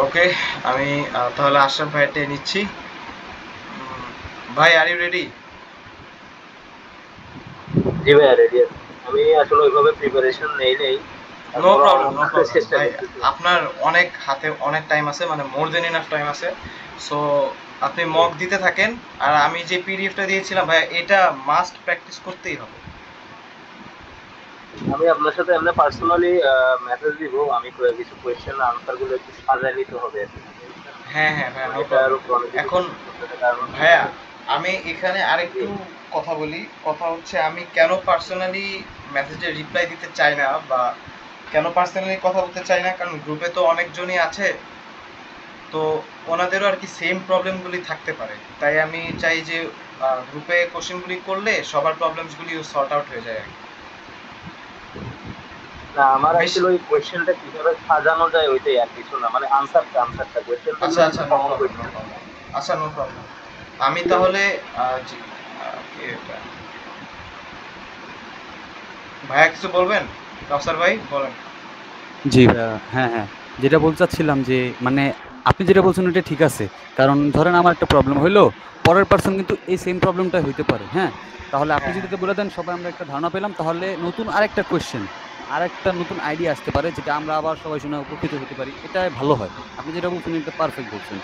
ওকে, আমি তাহলে আশরাফ ভাইটা নিচ্ছি। ভাই, আর ইউ রেডি? জি ভাইয়া, রেডি আছি। আমি আসলে ওইভাবে প্রিপারেশন নেই নো তারপরও প্রবলেম, নো প্রবলেম চেষ্টা ভাই। করতেছি। আপনার অনেক হাতে অনেক টাইম আছে, মানে মোর দেন ইনাফ টাইম আছে। সো আপনি মক দিতে থাকেন। আর আমি যে পিডিএফটা দিয়েছিলাম ভাই, এটা মাস্ট প্র্যাকটিস করতেই হবে। আমি আপনার সাথে এমনি পার্সোনালি মেসেজ দিব। আমি কিছু কোয়েশ্চেন আনসার গুলো একটু সাজায় নিতে হবে আর কি, বুঝছেন? হ্যাঁ হ্যাঁ ভাই, আমার নো এটার প্রবলেম। উপর অনেক কিছু এখন ডিপেন্ড করতেছে, কারণ হচ্ছে ভাইয়া, যে আমি এখানে জি আরেকটু কথা বলি। কথা হচ্ছে, আমি কেন পার্সোনালি মেসেজে রিপ্লাই দিতে চাই না, বা কেন পার্সোনালি কথা বলতে চাই না, কারণ গ্রুপে তো অনেকজনই আছে। তো ওনাদেরও আর কি সেম প্রবলেমগুলি থাকতে পারে। তাই আমি চাই যে গ্রুপে কোশ্চেনগুলি করলে সবার প্রবলেমসগুলিও সর্ট আউট হয়ে যায় আর কি। না, আমার বেশ। অ্যাকচুয়ালি ওই কোয়েশ্চেনটা কিভাবে সাজানো যায় ওইটাই, আর কিছু না। মানে আনসারটা কোয়েশ্চেনটা আচ্ছা হলো আচ্ছা, কিছু no common problem, no question. Problem. আচ্ছা, নো প্রবলেম। আমি তাহলে জি, কে এটা? ভাইয়া কিছু বলবেন? কাউসার ভাই বলেন। জি ভাইয়া, হ্যাঁ হ্যাঁ, যেটা বলতে চাচ্ছিলাম যে মানে আপনি যেটা বলছেন ওটা ঠিক আছে। কারণ ধরেন আমার একটা প্রবলেম হইলো, পরের পার্সন কিন্তু এই সেম প্রবলেমটাই হইতে পারে। হ্যাঁ, তাহলে আপনি হ্যাঁ যদি এটা বলে দেন সবাই আমরা একটা ধারণা পেলাম, তাহলে নতুন আরেকটা কোয়েশ্চেন, আরেকটা নতুন আইডিয়া আসতে পারে, যেটা আমরা আবার সবাই শুনে উপকৃত হতে পারি। এটা ভালো হয়। আপনি যেটা বলছেন এটা পারফেক্ট বলছেন।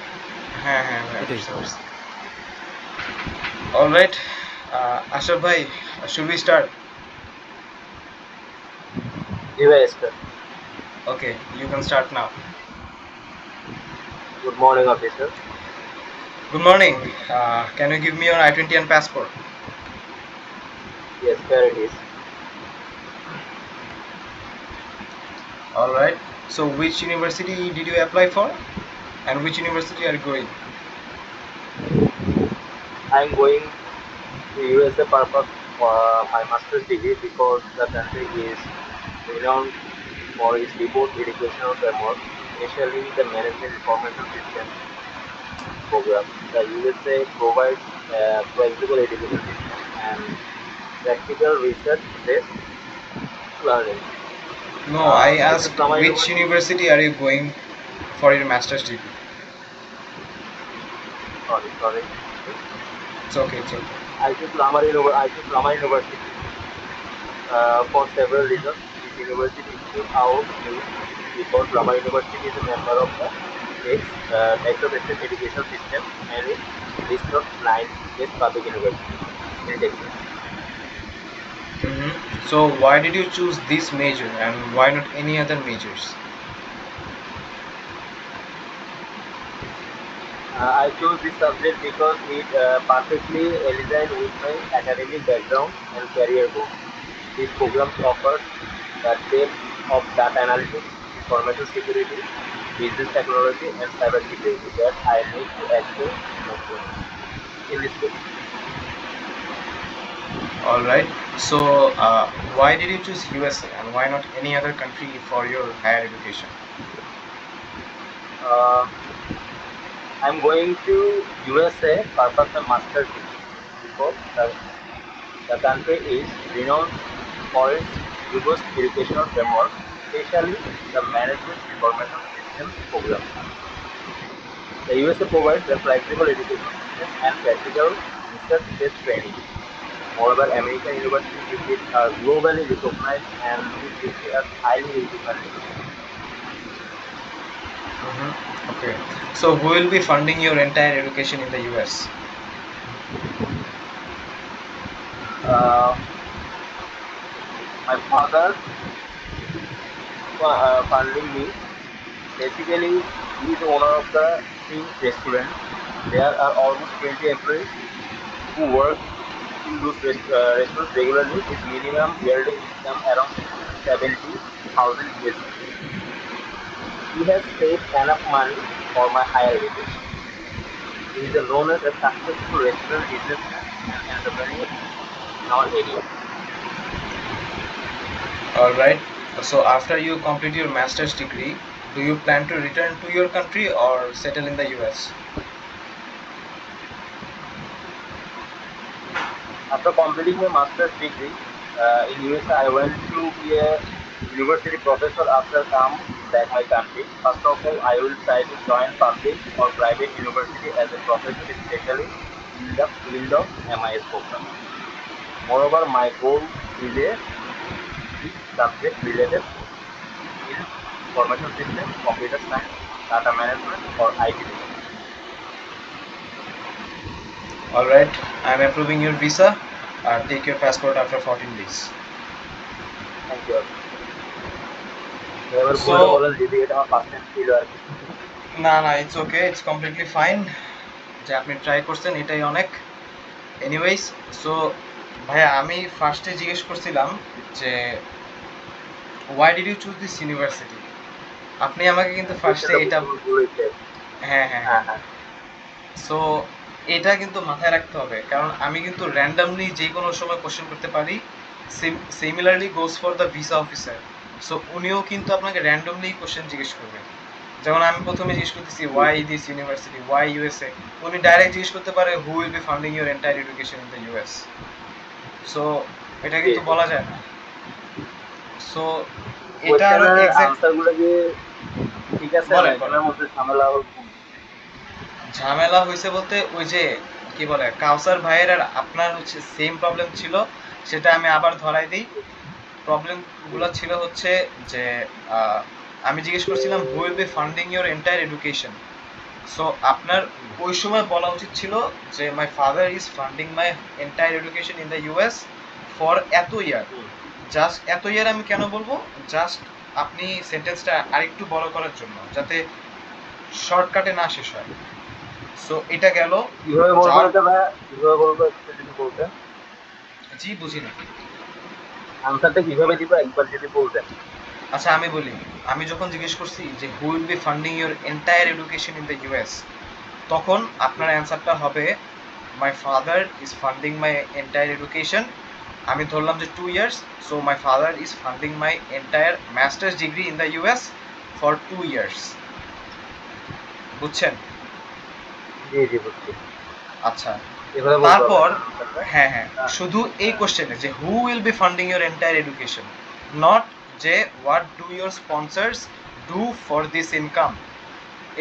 হ্যাঁ হ্যাঁ ভাই, এটাই। বুঝতে পারছি। অলরাইট, আশরাফ ভাই, শুড উই স্টার্ট? জি ভাই, start. Okay, you can start now. Good morning officer. Good morning. Can you give me your I-20 and passport? Yes, here it is. All right. So, which university did you apply for, and which university are you going? I'm going to USA purpose for my master's degree because the country is renowned for its robust educational framework, especially the management information system program. The USA provides a flexible education system and practical research-based learning. No, I I choose asked Lama which University. university are you going for your master's degree? Sorry. It's okay, it's okay. I choose Lama University for several reasons. This university stood out to me because Lama University is a member of the Texas Education System and is list of 9 best public universities in Texas. So, why did you choose this major, and why not any other majors? I chose this subject because it perfectly aligns with my academic background and career goals. These programs offers the depth of data analytics, information security, business technology, and cybersecurity that I need to excel in this field. All right. So, why did you choose USA, and why not any other country for your higher education? Uh, I'm going to USA purpose a master's degree because the country is renowned for its robust educational framework, especially the Management Information Systems program. The USA provides a flexible education system and practical research-based training. Moreover, American university degrees are globally recognized and this degree is highly recommended. Okay. So, who will be funding your entire education in the US? Uh, my father funding me. Basically, he is owner of the Spring restaurant. There are almost 20 employees who work in those restaurants regularly. His minimum yearly income around 70,000 USD. He has saved enough money for my higher education. He is known as a successful restaurant businessman and entrepreneur in our area. All right. So, after you complete your master's degree, do you plan to return to your country or settle in the US? After completing my master's degree in USA, I went to be a university professor after come. back my country. First of all, I will try to join public or private university as a professor, especially in the field of MIS program. Moreover, my goal is a subject related in information system, computer science, data management, or IT development. All right, I'm approving your visa. Take your passport after 14 days. Thank you. এবার So, বলে বলেন যদি এটা আমার first time ছিল আর কি। না it's okay, it's completely fine যে আপনি ট্রাই করছেন, এটাই অনেক। এনিওয়েজ, সো ভাইয়া আমি ফার্স্টে জিজ্ঞেস করছিলাম যে why did you choose this university. আপনি আমাকে কিন্তু ফার্স্টে এটা হ্যাঁ হ্যাঁ হ্যাঁ সো এটা কিন্তু মাথায় রাখতে হবে, কারণ আমি কিন্তু র্যান্ডামলি যে কোনো সময় কোশ্চেন করতে পারি। Similarly goes for the visa officer. So উনিও কিন্তু আপনাকে র্যান্ডমলি কোশ্চেন জিজ্ঞেস করবে। যেমন আমি প্রথমে জিজ্ঞেস করতেছি why this university, why USA, উনি ডাইরেক্ট জিজ্ঞেস করতে পারে who will be funding your entire education in the US. So এটা কিন্তু বলা যায় না। সো এটা আরো আনসারগুলো যে ঠিক আছে না, এটার মধ্যে ঝামেলা হয়েছে বলতে ওই যে কি বলে কাউসার ভাইয়ের আর আপনার হচ্ছে সেম প্রবলেম ছিল, সেটা আমি আবার ধরাই দিই। প্রবলেমগুলো ছিল হচ্ছে যে আমি জিজ্ঞেস করছিলাম হু will be funding your entire education. So আপনার ওই সময় বলা উচিত ছিল যে my father is funding my entire education in the US for এত ইয়ার। জাস্ট এত ইয়ার আমি কেন বলবো, জাস্ট আপনি সেন্টেন্সটা আরেকটু বড় করার জন্য, যাতে শর্টকাটে না শেষ হয়। সো এটা গেল। কিভাবে বলবো এটা ভাই, কিভাবে বলবো একটু যদি বলতেন। জি বুঝি না আনসারটা কিভাবে দিব একবার যদি বলতেন। আচ্ছা আমি বলি, আমি যখন জিজ্ঞেস করছি যে who will be funding your entire education in the US, তখন আপনার অ্যান্সারটা হবে my father is funding my entire education. আমি ধরলাম যে 2 years, so my father is funding my entire masters degree in the US for 2 years. বুঝছেন? জি জি বুঝছি। আচ্ছা, তারপর হ্যাঁ শুধু এই কোশ্চেনে যে who will be funding your entire education, not যে what do your sponsors do for this income.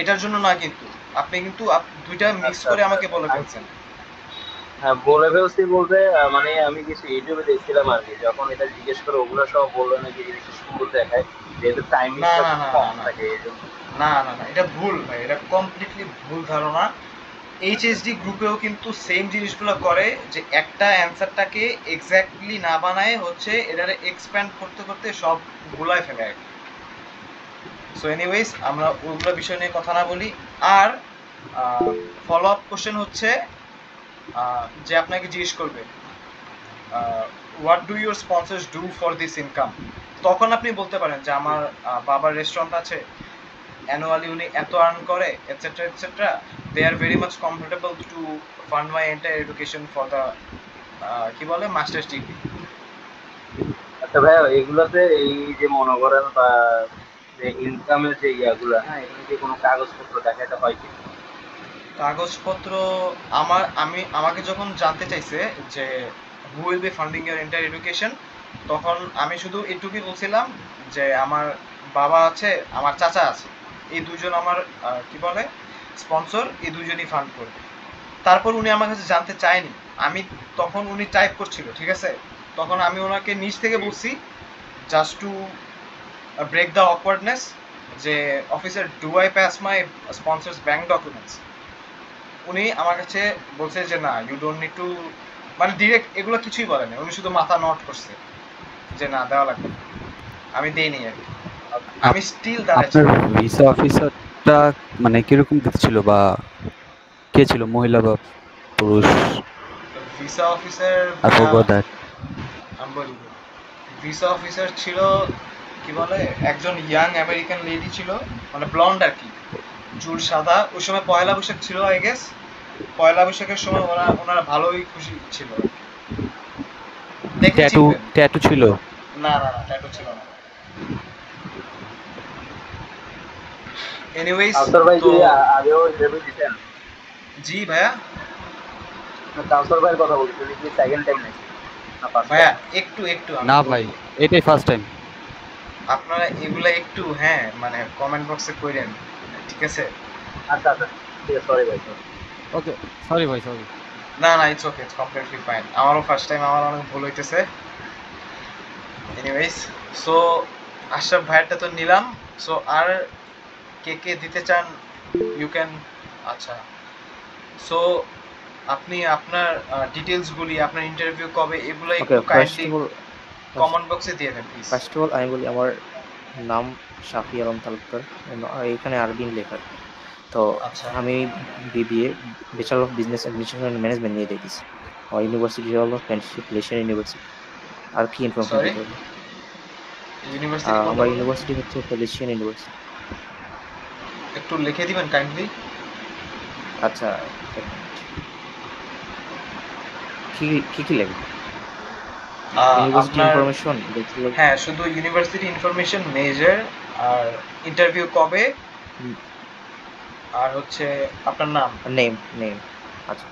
এটার জন্য না, কিন্তু আপনি কিন্তু দুইটা মিক্স করে আমাকে বলে ফেলছেন। হ্যাঁ বলে ফেলছি বলতে মানে আমি কিছু ইউটিউবে দেখছিলাম আর কি, যখন এটা জিজ্ঞেস করে ওগুলো সব বললো নাকি জিনিসটা সুন্দর দেখায়, যেহেতু টাইমিংটা কম থাকে এই জন্য। না এটা ভুল ভাই, এটা কমপ্লিটলি ভুল ধারণা। এইচএসডি গ্রুপেও কিন্তু সেম জিনিসগুলো করে, যে একটা অ্যান্সারটাকে এক্স্যাক্টলি না বানায় হচ্ছে এটারে এক্সপ্যান্ড করতে করতে সব গুলায় ফেলে আর কি। সো এনিওয়েজ, আমরা ওইগুলো বিষয় নিয়ে কথা না বলি। আর ফলো আপ কোশ্চেন হচ্ছে যে আপনাকে জিজ্ঞেস করবে what do your sponsors do for this income. তখন আপনি বলতে পারেন যে আমার বাবার রেস্টুরেন্ট আছে, অ্যানুয়ালি উনি এত আর্ন করে, etcetera etcetera, they are very much comfortable to fund my entire education for the কি বলে মাস্টার্স ডিগ্রি। আচ্ছা ভাইয়া, এগুলোতে এই যে মনে করেন বা যে ইনকামের যে ইয়াগুলো, হ্যাঁ এখানে কি কোনো কাগজপত্র দেখাতে হয় কি? কাগজপত্র আমাকে যখন জানতে চাইছে যে who will be funding your entire education, তখন আমি শুধু এটুকুই বলছিলাম যে আমার বাবা আছে, আমার চাচা আছে, এই দুজন আমার কি বলে স্পন্সর, এই দুজনই ফান্ড করবে। তারপর উনি আমার কাছে জানতে চায়নি, আমি তখন উনি টাইপ করছিল, ঠিক আছে, তখন আমি ওনাকে নিচ থেকে বলছি just to break the awkwardness যে officer do I pass my sponsors bank documents. উনি আমার কাছে বলছে যে না ইউ ডোন্ট নিড টু, মানে ডিরেক্ট এগুলো কিছুই বলে না, উনি শুধু মাথা নট করছে যে না দেওয়া লাগবে, আমি দেইনি আর কি। আমি স্টিল দাঁড়াচ্ছি। ভিসা অফিসারটা মানে কিরকম দেখছিল বা কে ছিল, মহিলা বা পুরুষ? ভিসা অফিসার আমি বলি, ভিসা অফিসার ছিল কি বলে একজন ইয়াং আমেরিকান লেডি ছিল, মানে ব্লন্ড আর কি, চুল সাদা। ওই সময় পয়লা বৈশাখ ছিল আই গেস, পয়লা বৈশাখের সময় ওনারা ভালোই খুশি ছিল। ট্যাটু ছিল? না ট্যাটু ছিল না। এনিওয়েজ, তো আগেও ইন্টারভিউ দিতেন? জি ভাইয়া, কাউসার ভাইয়ের কথা বলছি, উনি কি সেকেন্ড টাইম নাকি? ভাইয়া একটু না ভাই, এটাই ফার্স্ট টাইম। আপনারা এগুলা একটু হ্যাঁ মানে কমেন্ট বক্সে কইরেন, ঠিক আছে? আচ্ছা আচ্ছা ঠিক আছে, সরি ভাই sorry. ওকে, সরি ভাই, সরি। না না, it's okay, it's completely fine. আমারও ফার্স্ট টাইম, আমার অনেক ভুল হইতেছে। এনিওয়েজ, সো আশরাফ ভাইয়েরটা তো নিলাম। সো আর কে কে দিতে চান ইউ ক্যান। আচ্ছা, সো আপনি আপনার ডিটেলসগুলি, আপনার ইন্টারভিউ কবে, এগুলো ওকে, একটু কাইন্ডলি কমেন্ট বক্সে দিয়ে দেন প্লিজ। ফার্স্ট অফ অল আমি বলি আমার নাম শাফি আলম তালুকদার, আর এখানে আরবিন লেখা আর কি। তো আচ্ছা, আমি BBA bachelor of business administration and management নিয়ে দিয়েছি। আমার ইউনিভার্সিটি হলো ফ্রেন্ডশিপ এশিয়ান ইউনিভার্সিটি। আর কি ইনফরমেশন সরি, দিতে হবে? ইউনিভার্সিটি কোনটা আমার বলেন? ইউনিভার্সিটি হচ্ছে ফেলিশিয়ান ইউনিভার্সিটি। একটু লিখে দিবেন কাইন্ডলি। আচ্ছা, এক মিনিট। কি কি কি লাগবে? ইউনিভার্সিটি আপনার ইনফরমেশন ব্যাচেলর হ্যাঁ, শুধু ইউনিভার্সিটি ইনফরমেশন, মেজর, আর ইন্টারভিউ কবে, আর হচ্ছে আপনার নাম। Name name. আচ্ছা,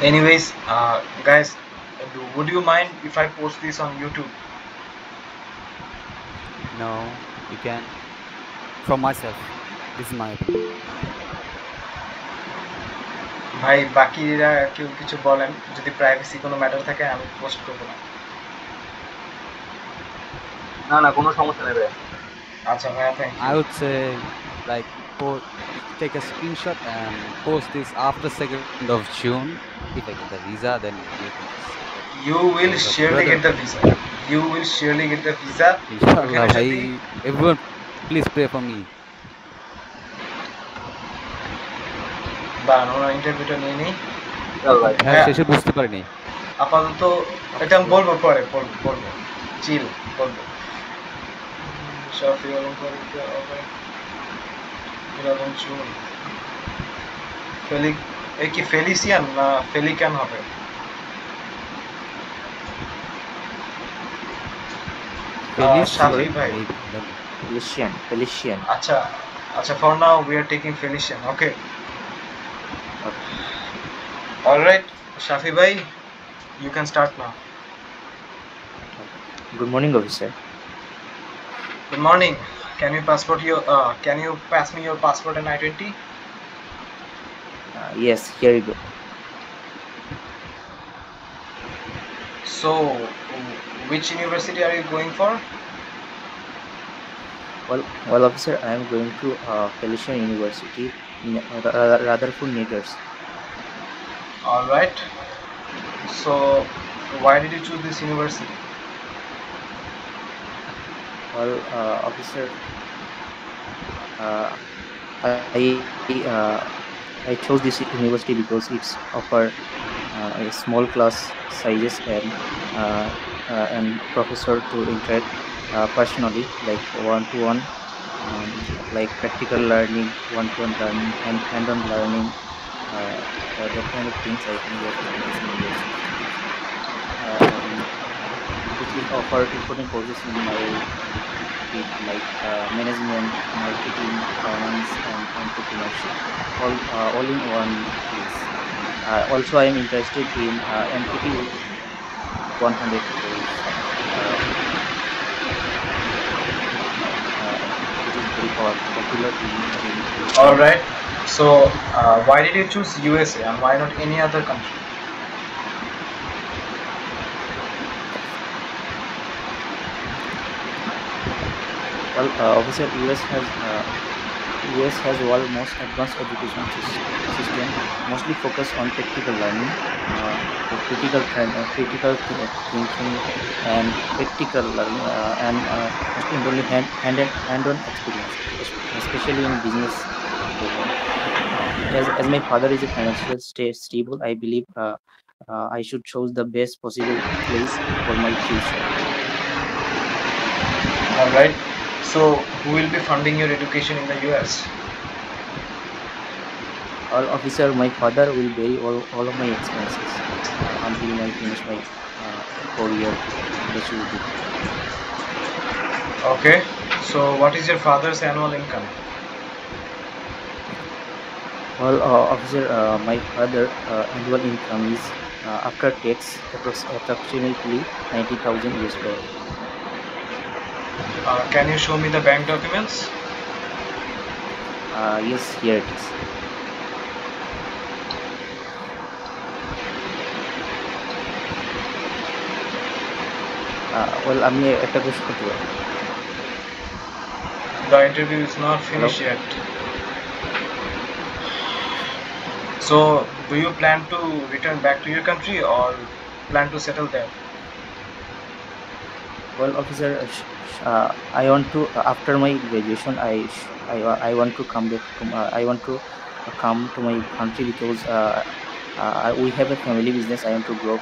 Anyways, guys, would you mind if I post this on YouTube? No, you can. From myself. This is my opinion. ভাই বাকিরা কেউ কিছু বলেন, যদি প্রাইভেসি কোনো ম্যাটার থাকে আমি পোস্ট করবো না। না না কোনো সমস্যা নেই ভাই। আচ্ছা ভাইয়া, thank I you. would say, like, take a screenshot and post this after 2nd of June. If I get the visa, then you can just say that. You will Because surely brother, get the visa. You will surely get the visa. inshallah, ওখানে bhai, যদি everyone, please pray for me. দাঁড়ান, ওনার ইন্টারভিউটা নিয়ে নিই। চল ভাই। হ্যাঁ, হ্যাঁ। শেষে বুঝতে পারিনি। আপাতত এটা আমি বলবো, পরে বলবো, চিল বলবো। শাফি আলম তালুকদার হবে 11 জুন। এ কি ফেলিসিয়ান না ফেলিকান হবে? শাফি ভাই, ফেলিশিয়ান। আচ্ছা আচ্ছা, for now we are taking Felician, okay? All right, Shafi bhai, you can start now. Good morning, officer. Good morning. Can you pass me your passport and I-20? Yes, here you go. So, which university are you going for? Well, officer, I am going to Felician University, Rutherford, New Jersey. All right. So, why did you choose this university? Well, officer, I chose this university because it's offer a small class sizes and professor to interact personally, like one-to-one, like practical learning, one-to-one learning, and hand-on learning. That kind of things I think that in this university. Which will offer important courses in my field, like management, marketing, finance, and entrepreneurship, all in one place. Also, I am interested in MPT 100 course, which is very popular in All right. So, why did you choose USA and why not any other country? Well, officer, US has world most advanced education system, mostly focused on practical learning, the critical thinking, and practical learning, and most importantly, hand-on experience, especially in business development. As my father is a financial stable, I believe I should choose the best possible place for my future. All right. So, who will be funding your education in the US? All officer, my father will pay all of my expenses until I finish my 4 year maturity. Okay, so what is your father's annual income? Well, officer, my father annual income is after tax approximately $90,000. Can you show me the bank documents? Yes, here it is. Well, আমি একটা question করতে পারি? The interview is not finished yet. So, do you plan to return back to your country or plan to settle there? Well, officer, I want to after my graduation, I want to come back to I want to come to my country because we have a family business. I want to grow.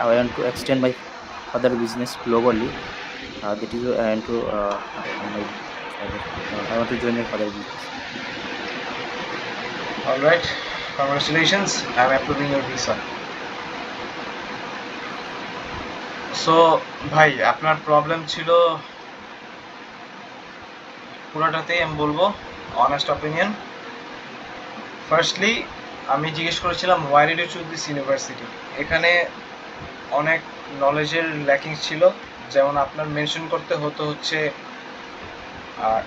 I want to extend my other business globally. That is why I want to come my father. I want to join my father business. All right, congratulations. I'm approving your visa. So, ভাই আপনার problem ছিল পুরোটাতেই আমি বলবো honest opinion. Firstly আমি জিজ্ঞেস করেছিলাম why did you choose this university? এখানে অনেক নলেজের ল্যাকিং ছিল, যেমন আপনার মেনশন করতে হতো হচ্ছে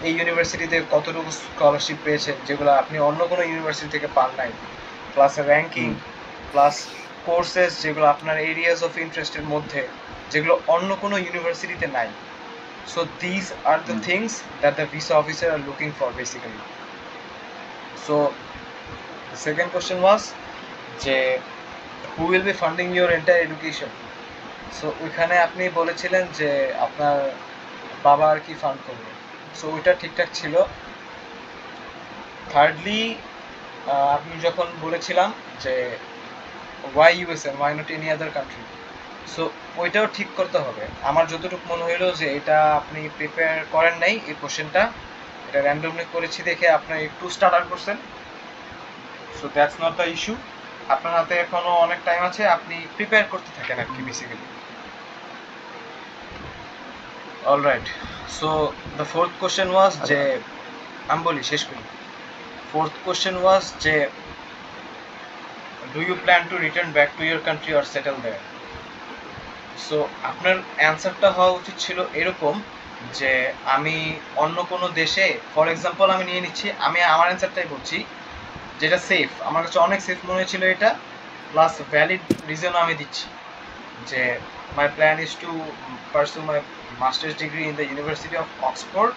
এই ইউনিভার্সিটিতে কতটুকু স্কলারশিপ পেয়েছেন যেগুলো আপনি অন্য কোনো ইউনিভার্সিটি থেকে পান নাই, প্লাস র্যাঙ্কিং, প্লাস কোর্সেস যেগুলো আপনার এরিয়াস অফ ইন্টারেস্টের মধ্যে, যেগুলো অন্য কোনো ইউনিভার্সিটিতে নাই। So these are the things that the visa officer are looking for basically. So the second question was যে who will be funding your entire education? So ওইখানে আপনি বলেছিলেন যে আপনার বাবা আর কি ফান্ড করবে, সো ওইটা ঠিকঠাক ছিল। থার্ডলি আপনি যখন বলেছিলাম যে why USA, why not any other country? So ওইটাও ঠিক করতে হবে। আমার যতটুকু মনে হইলো যে এটা আপনি প্রিপেয়ার করেন নাই এই কোশ্চেনটা, এটা র্যান্ডমলি করেছি দেখে আপনি একটু স্টার্টার করছেন। So that's not the issue, আপনার হাতে এখনো অনেক টাইম আছে, আপনি প্রিপেয়ার করতে থাকেন আর কি basically. Alright, so the fourth question was যে আমি বলি শেষ করি। ফোর্থ কোশ্চেন ওয়াজ যে do you plan to return back to your country or settle there? So আপনার অ্যান্সারটা হওয়া উচিত ছিল এরকম যে আমি অন্য কোনো দেশে, ফর এক্সাম্পল আমি নিয়ে নিচ্ছি, আমি আমার অ্যান্সারটাই বলছি যেটা সেফ, আমার কাছে অনেক সেফ মনে হয়েছিল এটা, প্লাস ভ্যালিড রিজনও আমি দিচ্ছি যে my plan is to pursue my masters degree in the University of Oxford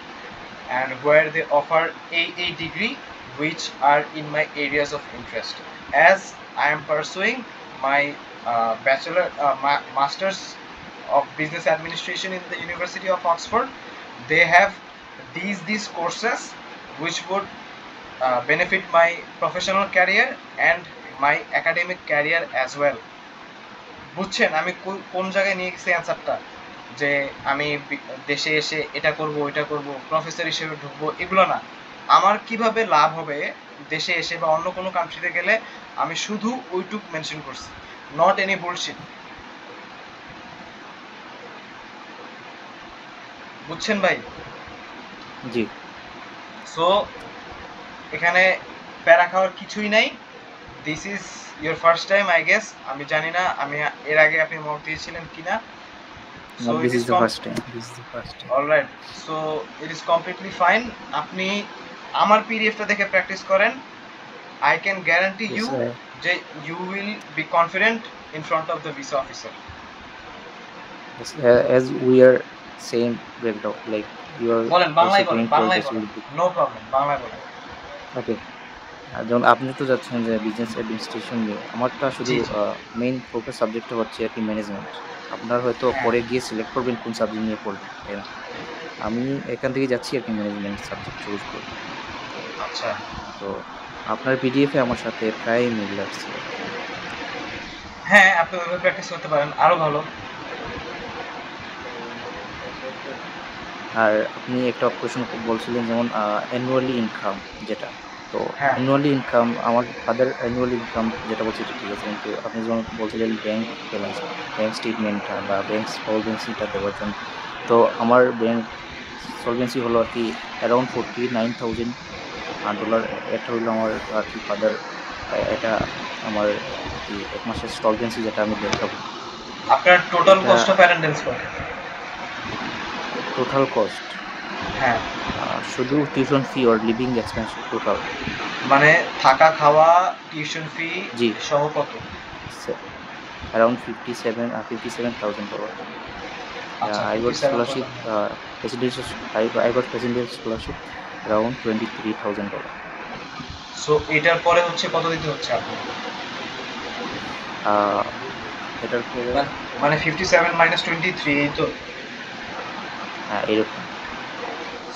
and where they offer AA degree which are in my areas of interest. As I am pursuing my masters of business administration in the University of Oxford, they have these courses which would benefit my professional career and my academic career as well. বুঝছেন আমি কোন জায়গায় নিয়ে গেছি অ্যান্সারটা, যে আমি দেশে এসে এটা করব ওইটা করব প্রফেসর হিসেবে ঢুকবো এগুলো না, আমার কিভাবে লাভ হবে দেশে এসে বা অন্য কোনো কান্ট্রিতে গেলে, আমি শুধু ওইটুক মেনশন করছি, নট এনি বুলশিট। বুঝছেন ভাই? জি। সো এখানে প্যারা খাওয়ার কিছুই নাই। This is your first time I guess, আমি জানি না আমি এর আগে আপনি মক দিয়েছিলেন কিনা। So this is the first time. Alright, so it is completely fine. আপনি আমার পিডিএফটা দেখে প্র্যাকটিস করেন। I can guarantee you যে you will be confident in front of the visa officer. Yes, as we are same background, like you are বলেন বাংলায় বলেন, বাংলায় also বলেন, নো প্রবলেম, বাংলায় বলেন। ওকে, যেমন আপনি তো যাচ্ছেন যে বিজনেস অ্যাডমিনিস্ট্রেশন নিয়ে, আমারটা শুধু মেইন ফোকাস সাবজেক্টটা হচ্ছে আর কি ম্যানেজমেন্ট। আপনার হয়তো পরে গিয়ে সিলেক্ট করবেন কোন সাবজেক্ট নিয়ে পড়বেন, তাই না? আমি এখান থেকে যাচ্ছি আর কি ম্যানেজমেন্ট সাবজেক্ট চুজ করে। আচ্ছা, তো আপনার পিডিএফে আমার সাথে প্রায় মিল লাগছে। হ্যাঁ আপনি ওইভাবে প্র্যাকটিস করতে পারেন, আরো ভালো। আর আপনি একটা কোশ্চেন বলছিলেন যেমন অ্যানুয়ালি ইনকাম, যেটা তো হ্যাঁ অ্যানুয়ালি ইনকাম, আমার ফাদার অ্যানুয়াল ইনকাম যেটা বলছে এটা ঠিক আছে, কিন্তু আপনি যেমন বলছিলেন ব্যাংক ব্যালেন্স, ব্যাংক স্টেটমেন্টটা বা ব্যাংক সলভেন্সিটা দেওয়ার জন্য, তো আমার ব্যাংক সলভেন্সি হলো আর কি অ্যারাউন্ড $49,000। এটা হলো আমার আর কি ফাদার, এটা আমার আর কি এক মাসের সলভেন্সি যেটা আমি দেখাবো। আপনার টোটাল এটা কস্ট অফ অ্যাটেন্ডেন্স কত? টোটাল কস্ট হ্যাঁ শুধু টিউশন ফি আর লিভিং এক্সপেন্স টোটাল, মানে থাকা খাওয়া টিউশন ফি জি সহ কত? around $57,000. আচ্ছা I got 57 scholarship, presidential, I got presidential scholarship around $23,000. So এটার পরে হচ্ছে কত দিতে হচ্ছে আপনি? এটার পরে মানে 57 মাইনাস 23 এই তো। হ্যাঁ এরকম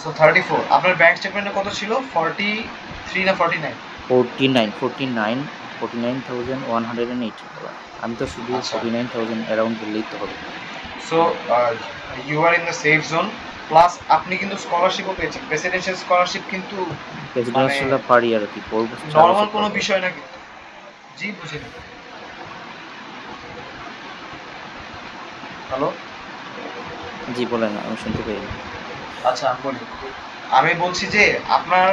সো 34। আপনার ব্যাংক স্টেটমেন্টে কত ছিল? 43 না 49? $49,180। আমি তো শুধু আচ্ছা 49,000 অ্যারাউন্ড বললেই তো হবে। So you are in the safe zone. Plus আপনি কিন্তু স্কলারশিপও পেয়েছেন, প্রেসিডেন্সিয়াল স্কলারশিপ, কিন্তু মানে প্রেসিডেন্সিয়াল পার ইয়ার আর কি 4 বছর 4 নর্মাল বছর কোনো পর। বিষয় না কিন্তু। জি বুঝিনি। হ্যালো, জি বলেন, আমি শুনতে পাইনি। আচ্ছা আমি বলি, আমি বলছি যে আপনার,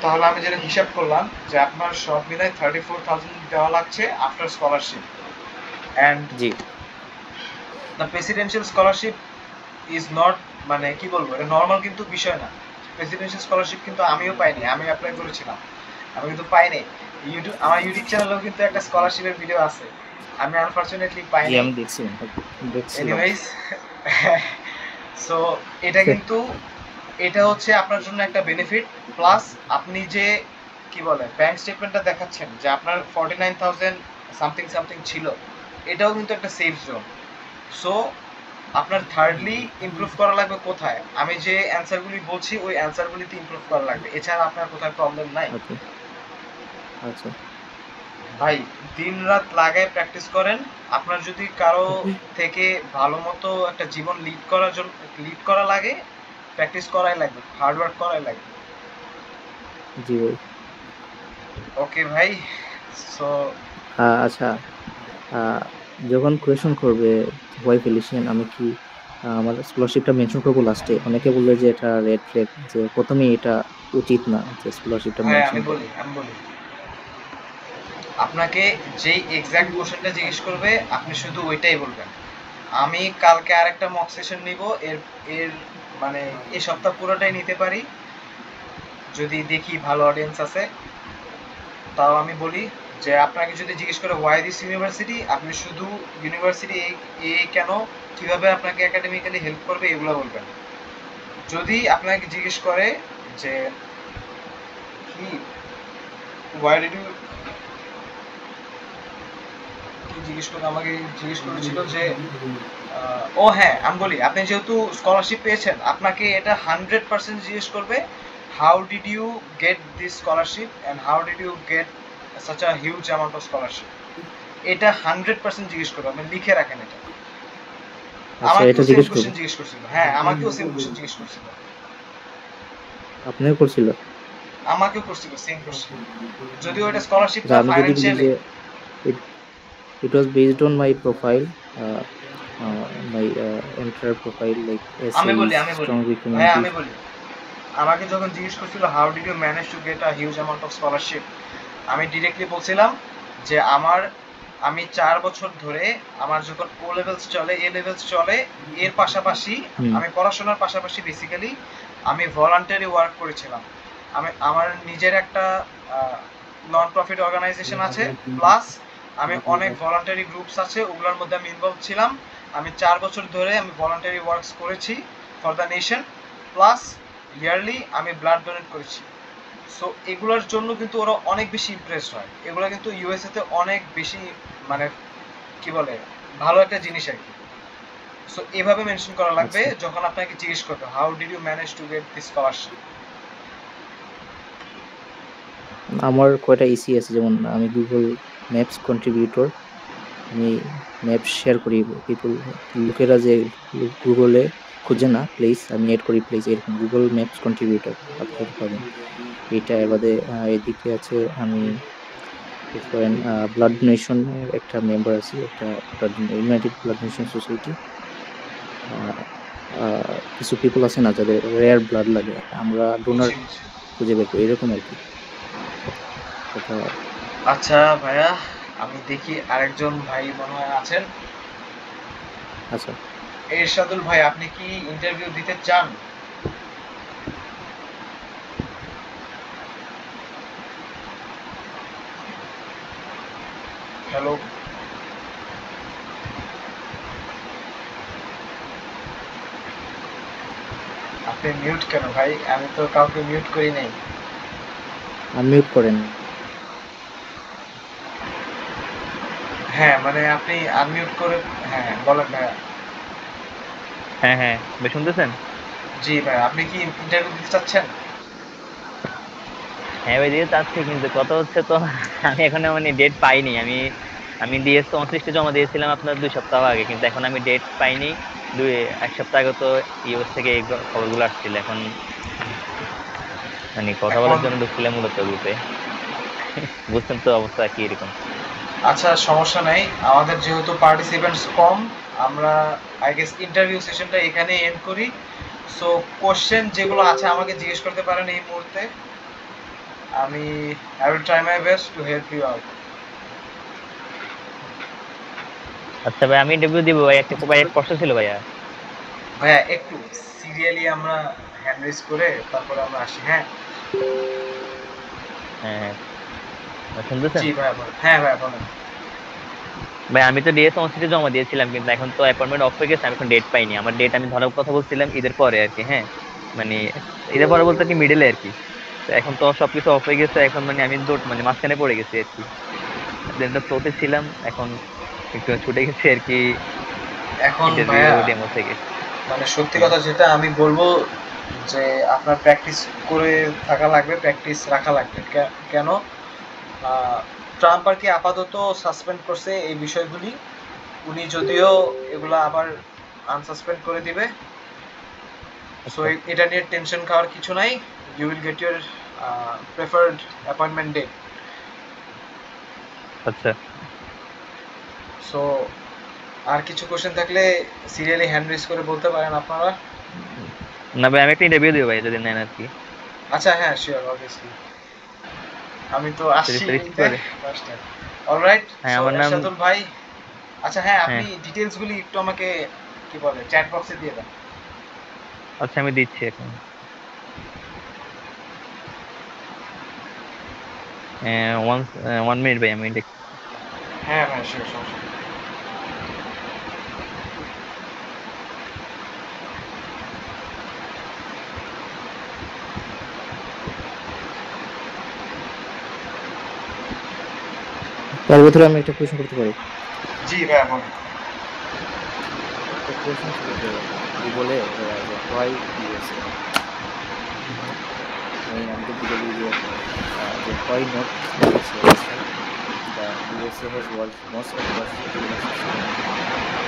তাহলে আমি যেটা হিসাব করলাম যে আপনার সব মিলাই 34,000 দেওয়া লাগছে after scholarship. And G the presidential scholarship is not, মানে কি বলবো, এটা নর্মাল কিন্তু বিষয় না। প্রেসিডেন্সিয়াল স্কলারশিপ কিন্তু আমিও পাইনি, আমি অ্যাপ্লাই করেছিলাম, আমি কিন্তু পাইনি। আমার ইউটিউব চ্যানেলেও কিন্তু একটা স্কলারশিপের ভিডিও আছে, আমি আনফরচুনেটলি জি পাইনি। আমি দেখছিলাম। এনিওয়েজ, সো এটা কিন্তু, এটা হচ্ছে আপনার জন্য একটা বেনিফিট। প্লাস আপনি যে কি বলে ব্যাংক স্টেটমেন্টটা দেখাচ্ছেন যে আপনার 49,000 সামথিং সামথিং ছিল, এটাও কিন্তু একটা সেফ জোন। সো আপনার থার্ডলি ইমপ্রুভ করা লাগবে কোথায়? আমি যে অ্যান্সারগুলি বলছি ওই অ্যান্সারগুলিতে ইমপ্রুভ করা লাগবে, এছাড়া আপনার কোথায় প্রবলেম নাই। আচ্ছা আচ্ছা ভাই দিন রাত লাগায় প্র্যাকটিস করেন। আপনার যদি কারো থেকে ভালো মতো একটা জীবন লিড করা লাগে, প্র্যাকটিস করাই লাগবে, হার্ড ওয়ার্ক করাই লাগবে। জি ভাই। ওকে ভাই, সো আচ্ছা, যখন কোয়েশন করবে ওয়াই ফেলিশিয়ান, আমি কি আমার স্কলারশিপটা মেনশন করবো লাস্টে? অনেকে বললে যে এটা রেড ফ্ল্যাগ, যে প্রথমেই এটা উচিত না যে স্কলারশিপটা ভাই মেনশন আমি করা। বলি আপনাকে যেই এক্সাক্ট কোশ্চেনটা জিজ্ঞেস করবে আপনি শুধু ওইটাই বলবেন। আমি কালকে আরেকটা মক সেশন নিব, এর এর মানে এই সপ্তাহ পুরোটাই নিতে পারি যদি দেখি ভালো অডিয়েন্স আছে। তাও আমি বলি যে আপনাকে যদি জিজ্ঞেস করে ওয়াই দিস ইউনিভার্সিটি, আপনি শুধু ইউনিভার্সিটি এই কেন, কিভাবে আপনাকে একাডেমিক্যালি হেল্প করবে, এগুলো বলবেন। যদি আপনাকে জিজ্ঞেস করে যে কি ওয়াই ডিড ইউ, কি জিজ্ঞেস করে, আমাকে জিজ্ঞেস করেছিল যে ও হ্যাঁ আমি বলি, আপনি যেহেতু স্কলারশিপ পেয়েছেন আপনাকে এটা 100% জিজ্ঞেস করবে how did you get this scholarship and how did you get such a huge amount of scholarship। এটা 100% জিজ্ঞেস করবে, আপনি লিখে রাখেন এটা। আচ্ছা, এটা আমাকেও সেম জিজ্ঞেস করবো? কোশ্চেন জিজ্ঞেস করছিল, হ্যাঁ আমাকেও সেম কোশ্চেন জিজ্ঞেস করছিল, আপনিও করছিল? আমাকেও করছিল সেম কোশ্চেন, যদিও এটা স্কলারশিপ আচ্ছা, না, আমি যদি বলি ফাইনান্সিয়ালি। যে it was based on my profile, my entire profile like আমি বলি essays, strong ভাই recommendation. আমি বলি, আমাকে যখন জিজ্ঞেস করছিল how did you manage to get a huge amount of scholarship, আমি ডিরেক্টলি বলছিলাম যে আমি 4 বছর ধরে, আমার যখন ও লেভেলস চলে, এ লেভেলস চলে, এর পাশাপাশি আমি পড়াশোনার পাশাপাশি বেসিক্যালি আমি ভলান্টারি ওয়ার্ক করেছিলাম। আমার নিজের একটা নন প্রফিট অর্গানাইজেশন আছে, প্লাস আমি অনেক ভলান্টারি গ্রুপস আছে, ওগুলোর মধ্যে আমি ইনভলভ ছিলাম। আমি 4 বছর ধরে আমি ভলান্টারি ওয়ার্কস করেছি for the nation, plus yearly আমি ব্লাড ডোনেট করেছি। সো এগুলোর জন্য কিন্তু ওরা অনেক বেশি ইমপ্রেসড হয়, এগুলো কিন্তু ইউএসএ তে অনেক বেশি, মানে কি বলে, ভালো একটা জিনিস আর কি। সো এভাবে মেনশন করা লাগবে যখন আপনাকে জিজ্ঞেস করবে how did you manage to get this scholarship. আমার কয়টা ইসি আছে, যেমন আমি গুগল ম্যাপস কন্ট্রিবিউটর, আমি ম্যাপ শেয়ার করি। লোকেরা যে গুগলে খুঁজে না প্লিজ, আমি এড করি প্লিজ, এরকম গুগল ম্যাপস কন্ট্রিবিউটর আপনি এটা পাবেন। এটা এর বাদে এদিকে আছে আমি ধরেন ব্লাড ডোনেশনের একটা মেম্বার আছি, একটা ইউনাইটেড ব্লাড ডোনেশন সোসাইটি। কিছু পিপল আছে না যাদের রেয়ার ব্লাড লাগে, আমরা ডোনার বুঝছি বুঝছি। খুঁজে বের করি, এরকম আর কি কথা। আচ্ছা ভাইয়া, আমি দেখি আরেকজন ভাই মনে হয় আছেন। আচ্ছা, এরশাদুল ভাই, আপনি কি ইন্টারভিউ দিতে চান? হ্যালো, আপনি মিউট কেন ভাই? আমি তো কাউকে মিউট করি নাই। আনমিউট করেন। হ্যাঁ মানে আপনি আনমিউট করে, হ্যাঁ বলেন ভাইয়া। হ্যাঁ হ্যাঁ ভাই, শুনতেছেন? জি ভাইয়া, আপনি কি ইন্টারভিউ দিতে চাচ্ছেন? হ্যাঁ ভাই, দিয়ে চাচ্ছি, কিন্তু কথা হচ্ছে তো আমি এখনো মানে ডেট পাইনি। আমি আমি ডিএস 29 জমা দিয়েছিলাম আপনার 2 সপ্তাহ আগে, কিন্তু এখন আমি ডেট পাইনি। দুই এক সপ্তাহ আগে তো ইউএস থেকে এই খবরগুলো আসছিল। এখন মানে কথা এখন বলার জন্য ঢুকছিলাম মূলত গ্রুপে। বুঝছেন তো অবস্থা কি এরকম। আচ্ছা, সমস্যা নাই, আমাদের যেহেতু পার্টিসিপেন্টস কম, আমরা আই গেস ইন্টারভিউ সেশনটা এখানে এন্ড করি। সো কোশ্চেন যেগুলো আছে আমাকে জিজ্ঞেস করতে পারেন এই মুহূর্তে। আমি I will try my best to help you out. আচ্ছা ভাই, আমি ইন্টারভিউ দিব ভাই। একটা ভাই, এক প্রশ্ন ছিল ভাইয়া। ভাইয়া একটু সিরিয়ালি আমরা হ্যান্ড রেজ করে তারপরে আমরা আসি, হ্যাঁ? হ্যাঁ হ্যাঁ, শুনতেছেন? জি ভাইয়া বলেন। হ্যাঁ ভাইয়া বলেন। ভাই আমি তো ডিএস 29 জমা দিয়েছিলাম, কিন্তু এখন তো অ্যাপয়েন্টমেন্ট অফ হয়ে গেছে। আমি এখন ডেট পাইনি। আমার ডেট আমি ধরার কথা বলছিলাম ঈদের পরে আর কি। হ্যাঁ, মানে ঈদের পরে বলতে কি মিডলে আর কি। তো এখন তো সবকিছু অফ হয়ে গেছে। এখন মানে আমি মানে মাঝখানে পড়ে গেছি আর কি। দিনটা ফ্লোতে ছিলাম, এখন একটু ছুটে গেছি আর কি এখন ইন্টারভিউ ভাইয়া ডেমো থেকে। মানে সত্যি হ্যাঁ কথা যেটা আমি বলবো, যে আপনার প্র্যাকটিস করে থাকা লাগবে, প্র্যাকটিস রাখা লাগবে। কেন? ট্রাম্প আর কি আপাতত সাসপেন্ড করছে এই বিষয়গুলি। উনি যদিও এগুলা আবার আনসাসপেন্ড করে দিবে। সো আচ্ছা এটা নিয়ে টেনশন খাওয়ার কিছু নাই। You will get your preferred appointment date. আচ্ছা। সো আর কিছু কোশ্চেন থাকলে সিরিয়ালি হ্যান্ড রেজ করে বলতে পারেন আপনারা। না ভাই, আমি একটা ইন্টারভিউ দিব ভাই যদি নেন আর কি। আচ্ছা হ্যাঁ, শিওর, অবভিয়াসলি। আমি তো আসছি রিসিভ নিতে করে। First time. অলরাইট, হ্যাঁ সো আমার নাম। এরশাদুল ভাই, আচ্ছা হ্যাঁ, হ্যাঁ আপনি ডিটেইলসগুলি একটু আমাকে কি বলে চ্যাট বক্সে দিয়ে দেন। আচ্ছা, আমি দিচ্ছি এখন। 1 মিনিট ভাই, আমি দেখছি। হ্যাঁ ভাই, শিওর, সমস্যা নেই। তার ভিতরে আমি একটা কোয়েশ্চেন করতে পারি? জি ভাইয়া বলুন। একটা কোয়েশ্চেন ছিল যে গুগলে হোয়াই ইউএসএ, আমি তো গুগলে যে why not USA, the USA has world's most advanced educational system,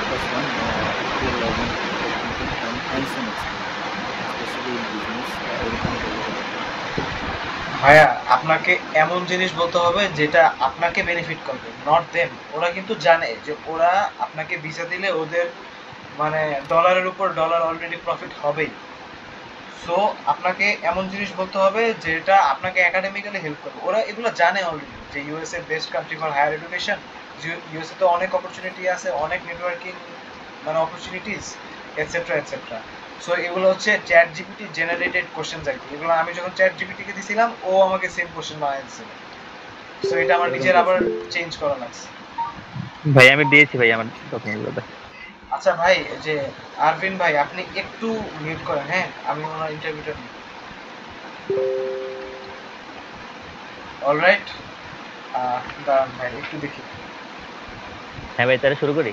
focus on equal learning, critical thinking, and hands-on experience, especially in business. এরকম হলে হবে। ভাইয়া আপনাকে এমন জিনিস বলতে হবে যেটা আপনাকে বেনিফিট করবে, নট দেম। ওরা কিন্তু জানে যে ওরা আপনাকে ভিসা দিলে ওদের মানে ডলারের উপর ডলার অলরেডি প্রফিট হবেই। সো আপনাকে এমন জিনিস বলতে হবে যেটা আপনাকে একাডেমিক্যালি হেল্প করবে। ওরা এগুলো জানে অলরেডি যে USA best country for higher education. USA তো অনেক অপরচুনিটি আছে, অনেক নেটওয়ার্কিং মানে অপরচুনিটিস, এটসেট্রা এটসেট্রা। সো এগুলো হচ্ছে চ্যাট জিপিটি জেনারেটেড কোশ্চেন আর কি। এগুলো আমি যখন চ্যাট জিপিটিকে দিছিলাম, ও আমাকে সেম কোশ্চেন বানিয়ে দিছিল। সো এটা আমার এরকম নিজের আবার কোয়েশ্চেন। চেঞ্জ করা লাগছে। ভাই আমি দিয়েছি ভাই আমার ডকুমেন্টগুলো। আচ্ছা ভাই, যে আরভিন ভাই, আপনি একটু মিউট করেন, হ্যাঁ? আমি ওনার ইন্টারভিউটা নিই। অলরাইট, দাঁড়ান ভাই একটু দেখি। হ্যাঁ ভাই, তাহলে শুরু করি।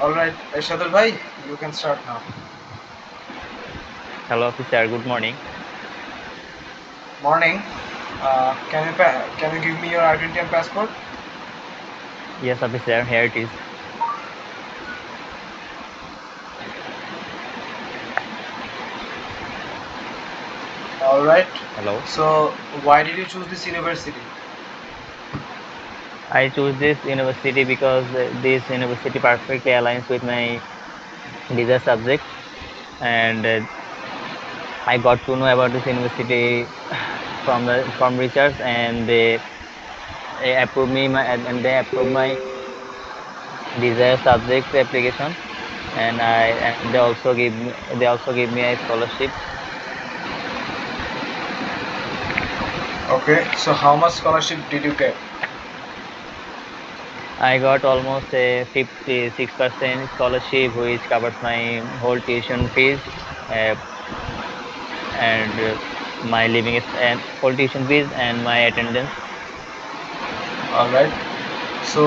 অলরাইট এরশাদুল ভাই, you can start now. Hello officer, good morning. Morning. Can you give me your Argentine passport? Yes officer, here it is. All right. Hello. So why did you choose this university? I chose this university because this university perfectly aligns with my desired subject, and I got to know about this university from research, and they approved me and they approved my desired subject application, and they also give me a scholarship. Okay. So how much scholarship did you get? I got almost a 56% scholarship, which covers my whole tuition fees, uh, and my and whole tuition fees and my attendance. All right. So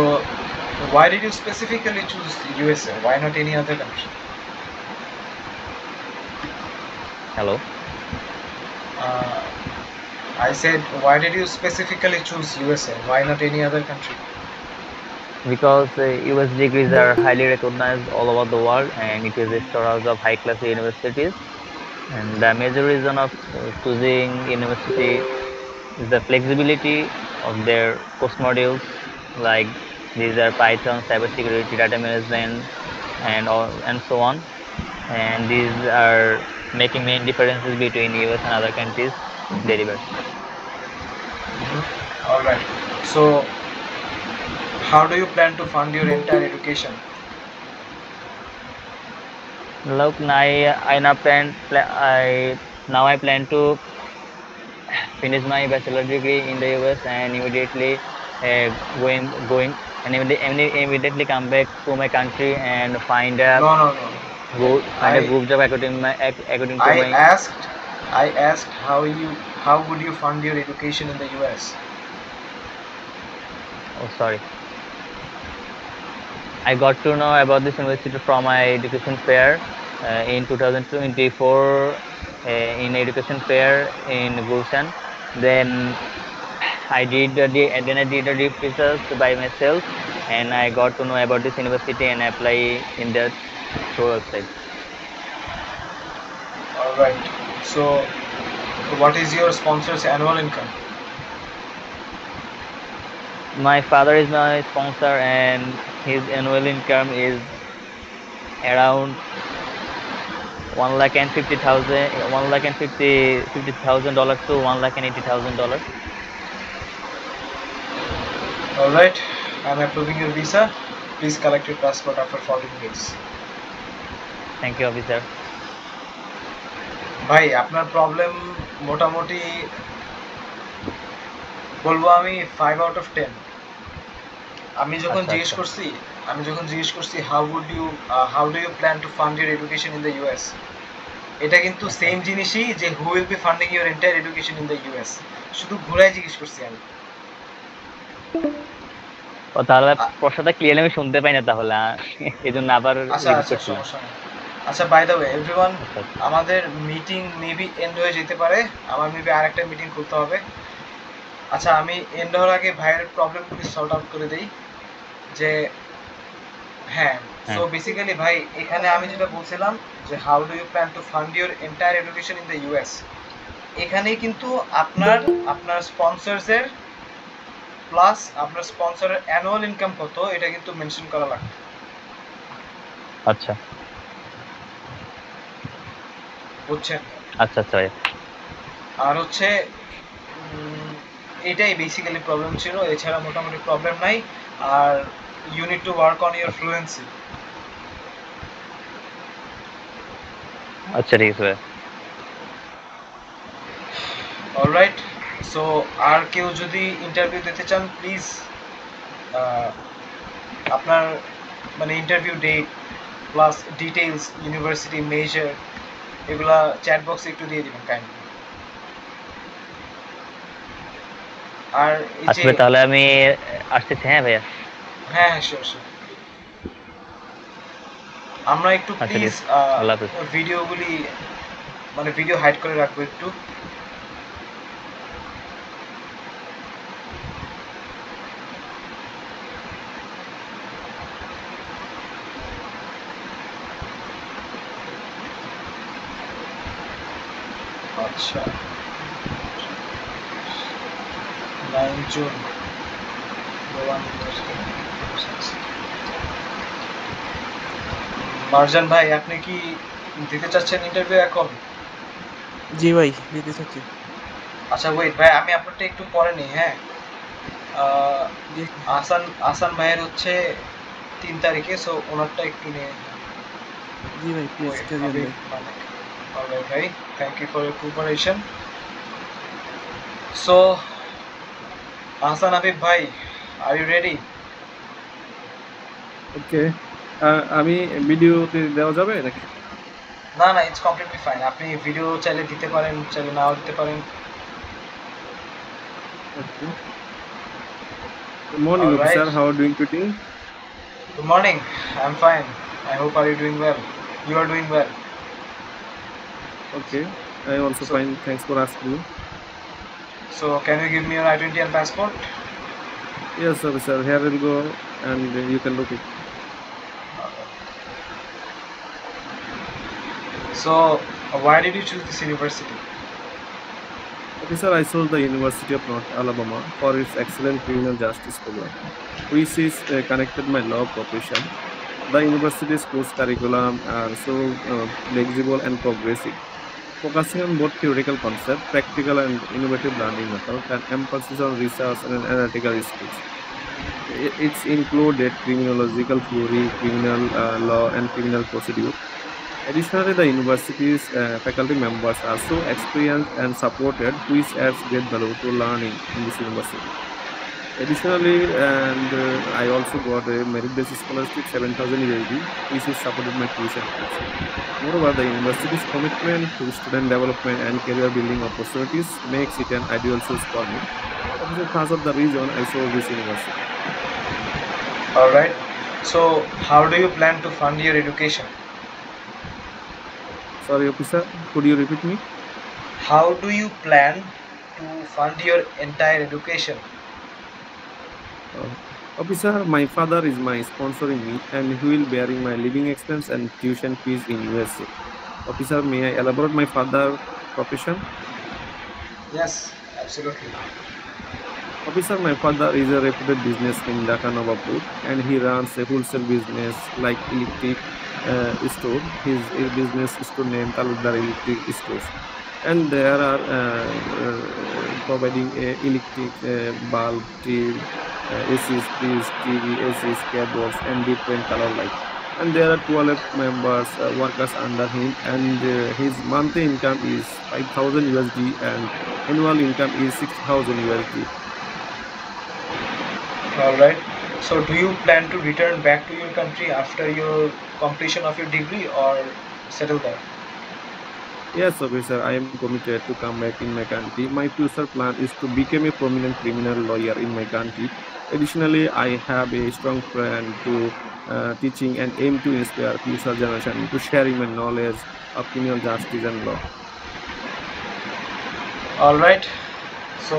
why did you specifically choose USA? Why not any other country? Hello. Uh, I said, why did you specifically choose USA? Why not any other country? Because US degrees are highly recognized all over the world, and it is a storehouse of high class universities. And the major reason of choosing university is the flexibility of their course modules, like these are Python, cybersecurity, data management, and so on. And these are making main differences between US and other countries delivered. All right. So how do you plan to fund your entire education? Look, I now plan to finish my bachelor degree in the US and immediately immediately come back to my country and find a No. find a I good job according to I my. asked how would you fund your education in the US? Oh, sorry. I got to know about this university from my education fair in 2024 in education fair in Gulshan. Then I did the deep research by myself, and I got to know about this university and apply in that through website. All right. So what is your sponsor's annual income? My father is my sponsor, and his annual income is around 1,50,000 dollars to $1,80,000. All right. I'm approving your visa. Please collect your passport after 14 days. Thank you, officer. ভাই আপনার problem মোটামুটি বলবো আমি 5 out of 10। আমি যখন জিজ্ঞেস করছি how do you plan to fund your education in the US, এটা কিন্তু সেম জিনিসই যে who will be funding your entire education in the US, শুধু ঘুরাই জিজ্ঞেস করছি আমি। ও তাহলে প্রশ্নটা ক্লিয়ারলি আমি শুনতে পাই না, তাহলে এজন্য আবার সমস্যা নেই। আচ্ছা, বাই দ্য ওয়ে এভরিওয়ান, আমাদের মিটিং মেবি এন্ড হয়ে যেতে পারে, আমার মেবি আরেকটা মিটিং করতে হবে। আচ্ছা, আমি এন্ড হওয়ার আগে ভাইয়ের প্রবলেমগুলি সর্ট আউট করে দেই। যে হ্যাঁ, সো বেসিক্যালি ভাই এখানে আমি যেটা বলছিলাম যে how do you plan to fund your entire education in the US, এখানে কিন্তু আপনার স্পন্সরসের প্লাস আপনার স্পন্সরের অ্যানুয়াল ইনকাম কত এটা কিন্তু মেনশন করা লাগবে। আচ্ছা বুঝছেন? আচ্ছা ভাই। আর হচ্ছে এটাই বেসিক্যালি প্রবলেম ছিল, এছাড়া মোটামুটি প্রবলেম নাই। আর you need to work on your fluency. আচ্ছা, ঠিক আছে। অলরাইট, সো আর কেউ যদি ইন্টারভিউ দিতে চান প্লিজ আপনার মানে interview date plus details, university major, এগুলা চ্যাট বক্সে একটু দিয়ে দিবেন কাইন্ডলি। আর এই যে তাহলে আমি আসতেছি। হ্যাঁ ভাইয়া, হ্যাঁ শিওর। আমরা একটু প্লিজ ভিডিওগুলি মানে ভিডিও হাইড করে রাখবো একটু। আচ্ছা, in June. Goa University. Marjan ভাই আপনি কি দিতে চাচ্ছেন ইন্টারভিউ এখন? জি ভাই দিতে চাচ্ছি। আচ্ছা ওয়েট ভাই, আমি আপনারটা একটু পরে নিই, হ্যাঁ। জি আসান ভাইয়ের হচ্ছে 3 তারিখে, সো ওনারটা একটু নিয়ে। জি ভাই please Wait, carry on Habib ভাই। Malik. Alright ভাই, thank you for your cooperation. So Hasan Habib ভাই, are you ready? ওকে, আমি ভিডিওতে দেওয়া যাবে নাকি? না না, ইটস কমপ্লিটলি ফাইন। আপনি ভিডিও চাইলে দিতে পারেন, চাইলে নাও দিতে পারেন। Okay, good morning Alright. Officer, how are doing today? Good morning. I'm fine. I hope are you doing well. You are doing well. Okay, I also So- fine, thanks for asking. So can you give me your I-20 and passport? Yes officer, here will go and you can look it. So why did you choose this university? Officer, I chose the University of North Alabama for its excellent criminal justice program, which is connected my law profession. The university's course curriculum are so flexible and progressive, focusing on both theoretical concepts, practical and innovative learning methods, and emphasis on research and analytical skills. It's included criminological theory, criminal law, and criminal procedure. Additionally, the university's faculty members are so experienced and supported, which adds great value to learning in this university. Additionally, and I also got a merit-based scholarship 7,000 USD, which is supported my tuition fees. Moreover, the university's commitment to student development and career building opportunities makes it an ideal choice for me. That is because of the reason I chose this university. Alright. So how do you plan to fund your education? Sorry, officer, could you repeat me? How do you plan to fund your entire education? Officer, my father is my sponsoring me and he will bearing my living expense and tuition fees in USA. Officer, may I elaborate my father profession? Yes, absolutely. Officer, my father is a reputed business in Dhaka Nawabpur and he runs a wholesale business like electric store. His business store name Talukdar Electric Stores. And there are providing electric bulb, TV, ACs, fridge, TV, ACs, cables, and different color lights. And there are 12 members, workers under him, and his monthly income is 5,000 USD and annual income is 6,000 USD. Alright. So do you plan to return back to your country after your completion of your degree or settle there? Yes, officer, I am committed to come back in my country. My future plan is to become a prominent criminal lawyer in my country. Additionally, I have a strong plan to teaching and aim to inspire future generation to sharing my knowledge of criminal justice and law. Alright. So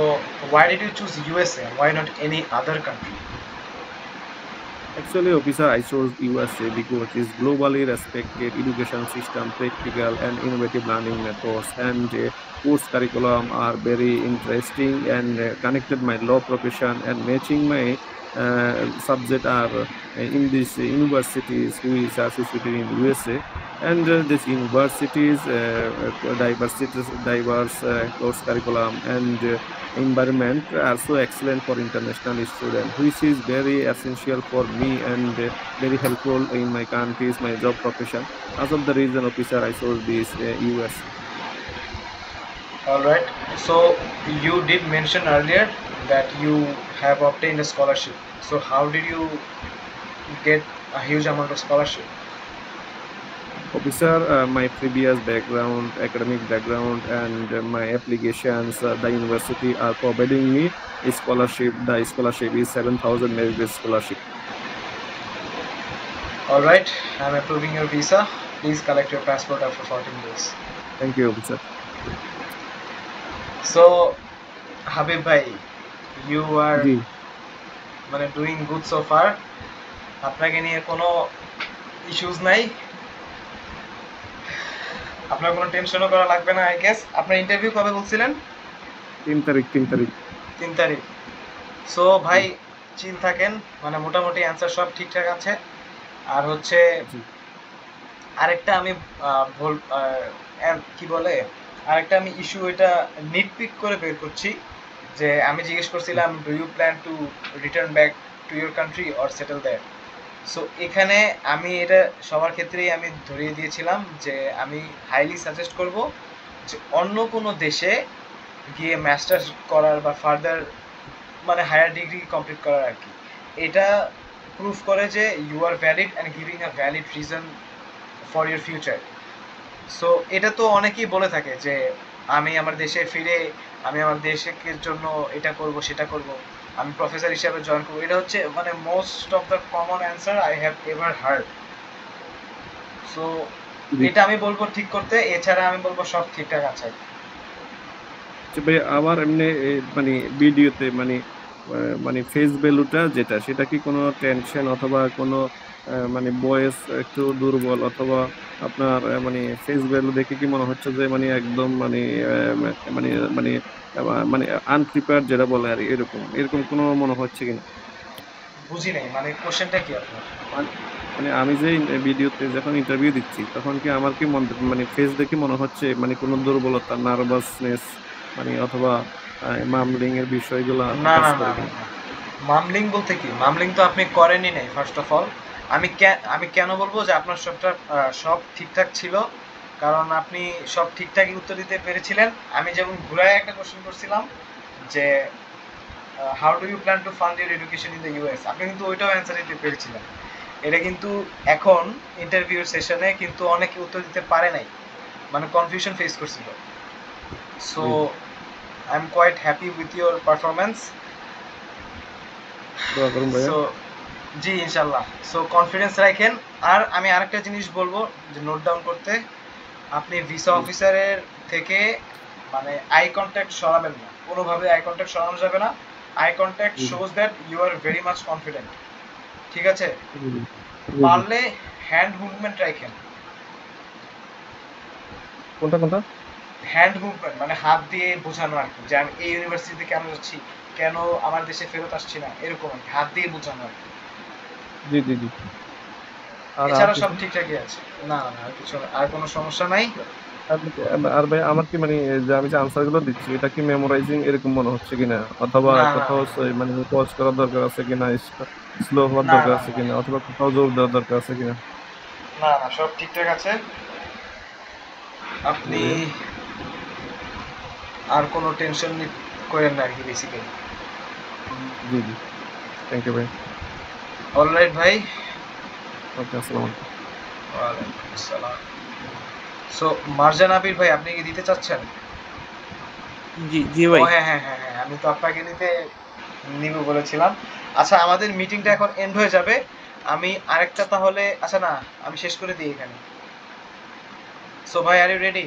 why did you choose USA? Why not any other country? Actually, officer, I chose USA because it's globally respected education system, practical and innovative learning methods, and course curriculum are very interesting and connected my law profession and matching my subject are in these universities who is associated in USA. And this universities diverse course curriculum and environment are so excellent for international students, which is very essential for me and very helpful in my country's my job profession. As of the reason, officer, I chose this US. Alright. So you did mention earlier that you have obtained a scholarship. So how did you get a huge amount of scholarship? Officer, my previous background, academic background, and my applications, the university are providing me a scholarship. The scholarship is 7,000 merit-based scholarship. Alright, I'm approving your visa. Please collect your passport after 14 days. Thank you, officer. So, Habib bhai, you are জি, মানে doing good so far. আপনাকে নিয়ে কোনো issues নাই, আপনার কোনো টেনশনও করা লাগবে না আই গেস। আপনার ইন্টারভিউ কবে বলছিলেন? 3 তারিখ। 3 তারিখ। সো ভাই চিন থাকেন, মানে মোটামুটি অ্যান্সার সব ঠিকঠাক আছে। আর হচ্ছে জি আরেকটা আমি কি বলে, আরেকটা আমি ইস্যু এটা নিটপিক করে বের করছি, যে আমি জিজ্ঞেস করছিলাম do you plan to return back to your country or settle there. So এখানে আমি এটা সবার ক্ষেত্রেই আমি ধরিয়ে দিয়েছিলাম যে আমি হাইলি সাজেস্ট করব যে অন্য কোনো দেশে গিয়ে মাস্টার্স করার বা ফার্দার মানে হায়ার ডিগ্রি কমপ্লিট করার আর কি। এটা প্রুফ করে যে you are valid and giving a valid reason for your future. So এটা তো অনেকেই বলে থাকে যে আমি আমার দেশে ফিরে আমি আমার দেশের জন্য এটা করব সেটা করব, আমি প্রফেসর হিসেবে জয়েন করবো। এটা হচ্ছে মানে most of the common answer I have ever heard. So জি এটা আমি বলবো ঠিক করতে, এছাড়া আমি বলবো সব ঠিকঠাক আছে। আচ্ছা ভাই, আমার এমনি মানে ভিডিওতে মানে ফেস ভ্যালুটা যেটা, সেটা কি কোনো টেনশন অথবা কোনো মানে ভয়েস একটু দুর্বল, অথবা আপনার মানে ফেস ভ্যালু দেখে কি মনে হচ্ছে যে মানে একদম মানে মানে মানে আনপ্রিপেয়ার্ড যেটা বলে আর এরকম এরকম কোনো মনে হচ্ছে কিনা? বুঝি নাই, মানে কোশ্চেনটা কি আপনার? মানে মানে আমি যে ভিডিওতে যখন ইন্টারভিউ দিচ্ছি তখন কি আমার কি মানে ফেস দেখে মনে হচ্ছে মানে কোনো দুর্বলতা, নার্ভাসনেস মানে অথবা মামলিং এর বিষয়গুলো না কাজ না না করে না কিনা? না। মামলিং বলতে কি, মামলিং তো আপনি করেনই নাই ফার্স্ট অফ অল। আমি কেন বলবো যে আপনার সব ঠিকঠাক ছিল, কারণ আপনি সব ঠিকঠাকই উত্তর দিতে পেরেছিলেন। আমি যেমন ঘুরায় একটা কোশ্চেন করছিলাম যে how do you plan to fund your education in the US, আপনি কিন্তু ওইটাও অ্যান্সার দিতে পেরেছিলেন। এটা কিন্তু এখন ইন্টারভিউ সেশনে কিন্তু অনেকে উত্তর দিতে পারে নাই, মানে কনফিউশন ফেস করছিল। সো জি I am quite happy with your performance. দোয়া করুন ভাইয়া। সো জি ইনশাল্লাহ। সো কনফিডেন্স রাখেন। আর আমি আরেকটা জিনিস বলবো যে নোট ডাউন করতে, আপনি ভিসা জি অফিসারের থেকে মানে আই কন্ট্যাক্ট সরাবেন না, কোনোভাবে আই কন্ট্যাক্ট সরানো যাবে না। আই কন্ট্যাক্ট জি shows that you are very much confident, ঠিক আছে? জি জি জি জি। পারলে হ্যান্ড মুভমেন্ট রাখেন। কোনটা কোনটা? হ্যান্ড মুভমেন্ট মানে হাত দিয়ে বোঝানো আর কি, যে আমি এই ইউনিভার্সিটিতে কেন যাচ্ছি, কেন আমার দেশে ফেরত আসছি না, এরকম আর কি, হাত দিয়ে বোঝানো আর কি। জি জি জি। আর এছাড়া সব কিছু? ঠিকঠাকই আছে। না না না, আর কিছু না, আর কোনো সমস্যা নাই। আর আর ভাই আমার কি মানে যে আমি যে আনসার গুলো দিচ্ছি এটা কি মেমোরাইজিং এরকম মনে হচ্ছে কিনা, অথবা না না কোথাও মানে পজ করার দরকার আছে কিনা, স্লো হওয়ার না দরকার না আছে না কিনা, অথবা কোথাও জোর দেওয়ার দরকার আছে কিনা? না না, সব ঠিকঠাক আছে। আপনি জি আর কোনো টেনশন করেন না আর কি বেসিক্যালি। জি জি। থ্যাংক ইউ ভাই। অলরাইট ভাই। ওকে, আসসালামু আলাইকুম। ওয়ালাইকুম আসসালাম। সো মার্জান আবির ভাই, আপনি কি দিতে চাচ্ছেন? জি জি ও ভাই। হ্যাঁ হ্যাঁ হ্যাঁ হ্যাঁ, আমি তো আপনাকে নিব বলেছিলাম। আচ্ছা আমাদের মিটিংটা এখন এন্ড হয়ে যাবে, আমি আরেকটা তাহলে, আচ্ছা না, আমি শেষ করে দিই এখানে। সো ভাই are you ready?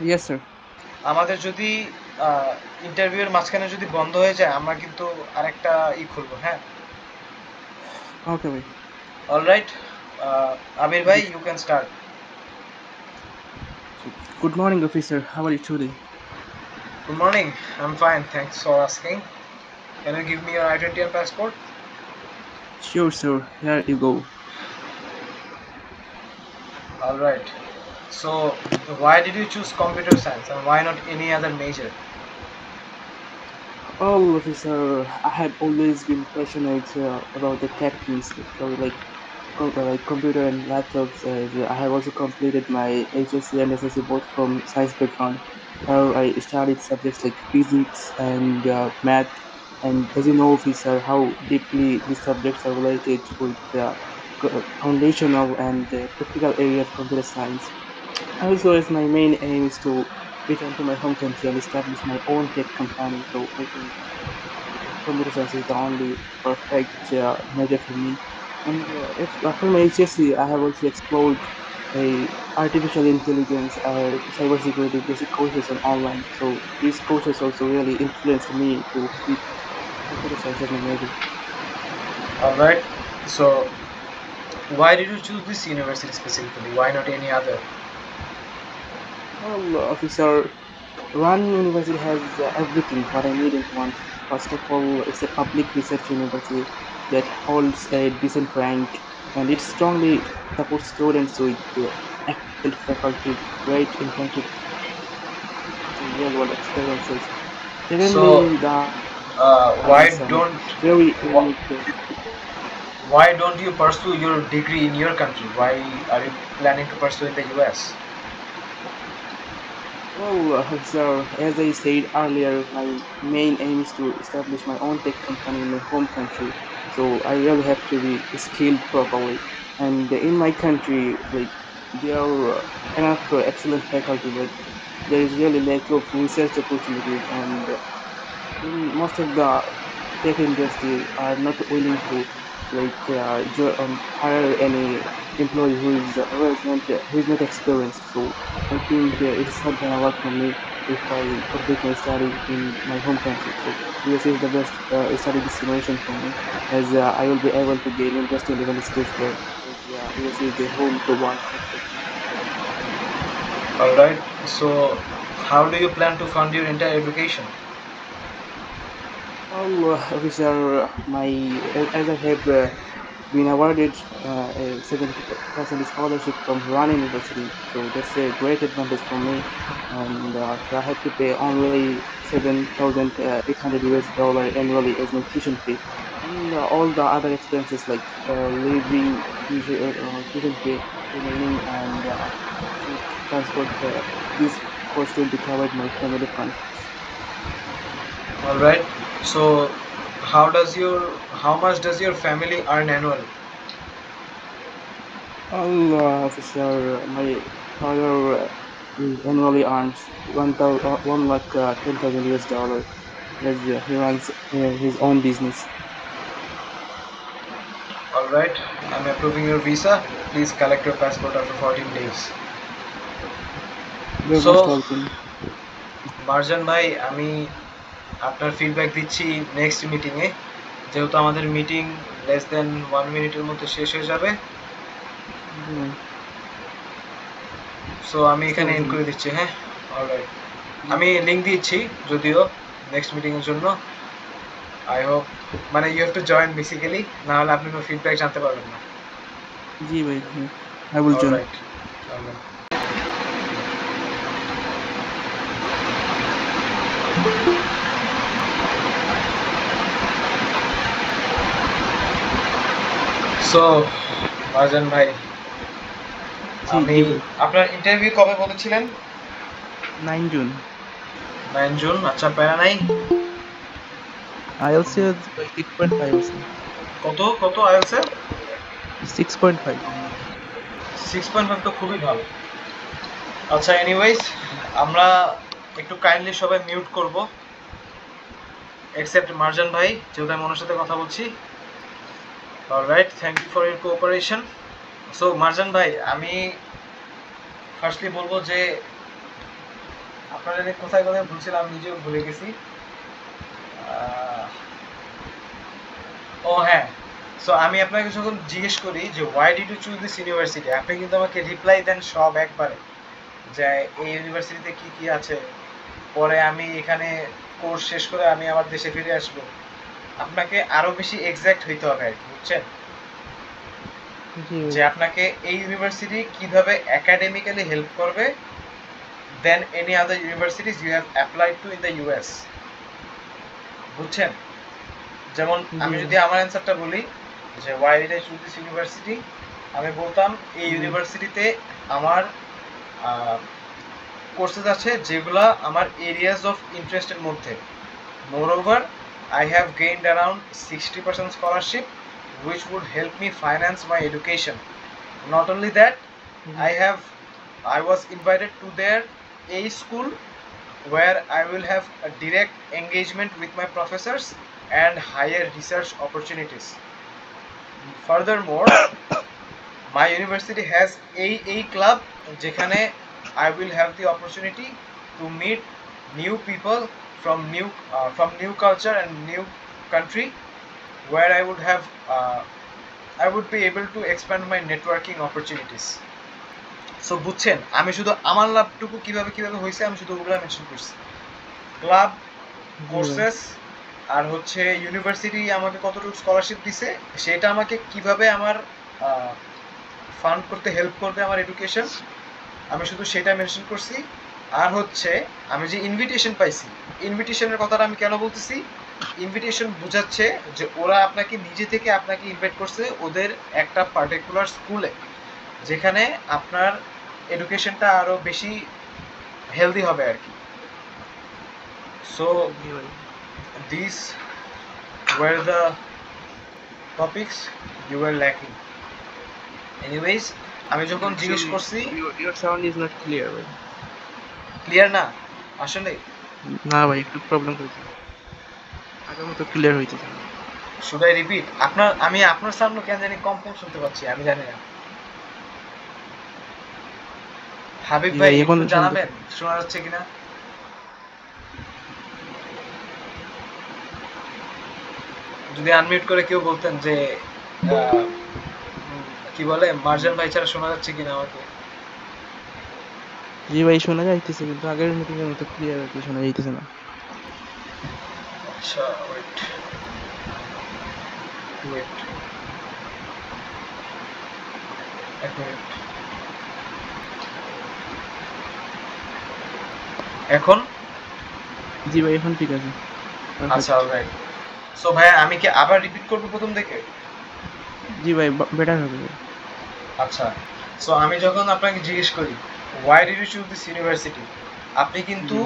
Yes sir. আমাদের যদি ইন্টারভিউয়ের মাঝখানে যদি বন্ধ হয়ে যায়, আমরা কিন্তু আরেকটা খুলবো, হ্যাঁ? ওকে ভাই। অলরাইট, আবির ভাই you can start. Good morning officer, how are you today? Good morning. I'm fine. Thanks for asking. Can you give me your identity and passport? Sure sir, here you go. All right. So, why did you choose computer science and why not any other major? Well, officer, I have always been passionate about the tech things, so like computer and laptops. I have also completed my HSC and SSC both from science background. I studied subjects like physics and math. And as you know, officer, how deeply these subjects are related with the foundational and practical area of computer science. Also, as my main aim is to return to my home country and establish my own tech company, so I think computer science is the only perfect major for me. And if after my HSC, I have also explored a artificial intelligence or cybersecurity basic courses on online. So these courses also really influenced me to pick computer science as my major. All right. So, why did you choose this university specifically? Why not any other? Well, officer, one university has everything what I need in one. first of all, it's a public research university that holds a decent rank, and it strongly supports students with excellent faculty, great internship, and real-world experiences. So, Secondly, the why is don't very wh- unique. why don't you pursue your degree in your country? Why are you planning to pursue in the US? Well, sir, as I said earlier, my main aim is to establish my own tech company in my home country. So I really have to be skilled properly. And in my country, like there are enough excellent faculty, but there is really lack of research opportunities, and in most of the tech industry are not willing to hire any employee who is not experienced. So I think it is not gonna work for me if I complete my study in my home country. So USA is the best study destination for me, as I will be able to gain industry level skills there, as USA is the home to one sector. All right. So, how do you plan to fund your entire education? Well, officer, as I have been awarded a 70% scholarship from Run University, so that's a great advantage for me. And so I have to pay only 7,800 US dollar annually as my tuition fee, and all the other expenses like living, tuition fee remaining, and food, transport. This cost will be covered my family funds. All right. So, how much does your family earn annually? Well, officer, my father annually earns 1 lakh 10,000 US dollar, as he runs his own business. All right. I'm approving your visa. Please collect your passport after 14 days. You're most So, welcome. Marjan ভাই, আমি আপনার feedback দিচ্ছি next মিটিংয়ে, যেহেতু আমাদের meeting less than 1 মিনিটের মধ্যে শেষ হয়ে যাবে। জি, সো আমি বুঝতে এখানে এন্ড পারছি। করে দিচ্ছি। হ্যাঁ, অলরাইট। জি, আমি লিংক দিচ্ছি যদিও নেক্সট মিটিংয়ের জন্য। আই হোপ, মানে you have to join basically, না হলে আপনি কোনো ফিডব্যাক জানতে পারবেন না। জি ভাই, I will join. Alright, alright. So Marjan ভাই, জি আমি জি ভাই, আপনার ইন্টারভিউ কবে বলেছিলেন? 9 জুন। 9 জুন। আচ্ছা, প্যারা নাই। IELTS 6.5 আছে। কত আইএলটিএস এ? 6.5। 6.5 তো খুবই ভালো। আচ্ছা, এনিওয়েজ, আমরা একটু কাইন্ডলি সবাই মিউট করব, এক্সেপ্ট মার্জান ভাই, যেহেতু আমি ওনার সাথে কথা বলছি। Alright, thank you for your cooperation. So Marjan ভাই, আমি ফার্স্টলি বলবো যে আপনারা কোথায় কোথায় ভুলছিলাম আমি নিজেও ভুলে গেছি। ও হ্যাঁ, সো আমি আপনাকে যখন জিজ্ঞেস করি যে why did you choose this university, আপনি কিন্তু আমাকে রিপ্লাই দেন সব একবারে, যে এই ইউনিভার্সিটিতে কি কি আছে, পরে আমি এখানে কোর্স শেষ করে আমি আমার দেশে ফিরে আসব। আপনাকে আরো বেশি এক্সাক্ট হইতে হবে আর কি, বুঝছেন? জি যে ভাই, আপনাকে এই ইউনিভার্সিটি কিভাবে একাডেমিক্যালি হেল্প করবে then any other universities you have applied to in the US, বুঝছেন? যেমন আমি জি যদি আমার অ্যান্সারটা বলি যে why did I choose this university, আমি বলতাম এই জি ইউনিভার্সিটিতে আমার কোর্সেস আছে যেগুলা আমার এরিয়াজ অফ ইন্টারেস্টের মধ্যে। Moreover, I have gained around 60% scholarship, which would help me finance my education. Not only that, G I was invited to their A school where I will have a direct engagement with my professors and higher research opportunities. Furthermore, my university has AA club, যেখানে I will have the opportunity to meet new people from new culture and new country, where I would be able to expand my networking opportunities. So বুঝছেন, আমি শুধু আমার লাভটুকু কিভাবে কিভাবে হয়েছে আমি শুধু ওগুলো মেনশন করছি। ক্লাব, জি ভাই, কোর্সেস, আর হচ্ছে ইউনিভার্সিটি আমাকে কতটুকু স্কলারশিপ দিছে, সেটা আমাকে কিভাবে আমার ফান্ড করতে হেল্প করবে আমার এডুকেশন, আমি শুধু সেটা মেনশন করছি। আর হচ্ছে আমি যে ইনভিটেশন পাইছি, ইনভিটেশনের কথাটা আমি কেন বলতেছি, ইনভিটেশন বোঝাচ্ছে যে ওরা আপনাকে নিজে থেকে আপনাকে ইনভাইট করছে ওদের একটা পার্টিকুলার স্কুলে, যেখানে আপনার এডুকেশনটা আরো বেশি হেলদি হবে আর কি। সো জি ভাই। This were the topics you were lacking. Anyways, আমি যখন জিজ্ঞেস করছি, Your sound is not clear ভাই। ক্লিয়ার না আসলে, না ভাই, একটু প্রবলেম হয়েছে, আগের মতো ক্লিয়ার হইতেছে না। Should I repeat? আমি আপনার সামনে কেন জানি কম শুনতে পাচ্ছি, আমি জানি না। হাবিব জি ভাই ভাই, এখন একটু জানাবেন শোনা যাচ্ছে কিনা। যদি আনমিউট করে কেউ বলতেন যে কি বলে মার্জান ভাই ছাড়া শোনা যাচ্ছে কিনা আমাকে। জি ভাই, শোনা যাইতেছে, কিন্তু আগের মিটিং এর মতো ক্লিয়ার আর কি শোনা যাইতেছে না। আচ্ছা ওয়েট ওয়েট এক মিনিট, এখন জি ভাই, এখন ঠিক আছে। আচ্ছা অলরাইট। সো ভাই আমি কি আবার রিপিট করব প্রথম থেকে? জি ভাই, বেটার হবে ভাই। আচ্ছা, সো আমি যখন আপনাকে জিজ্ঞেস করি why did you choose this university, আপনি কিন্তু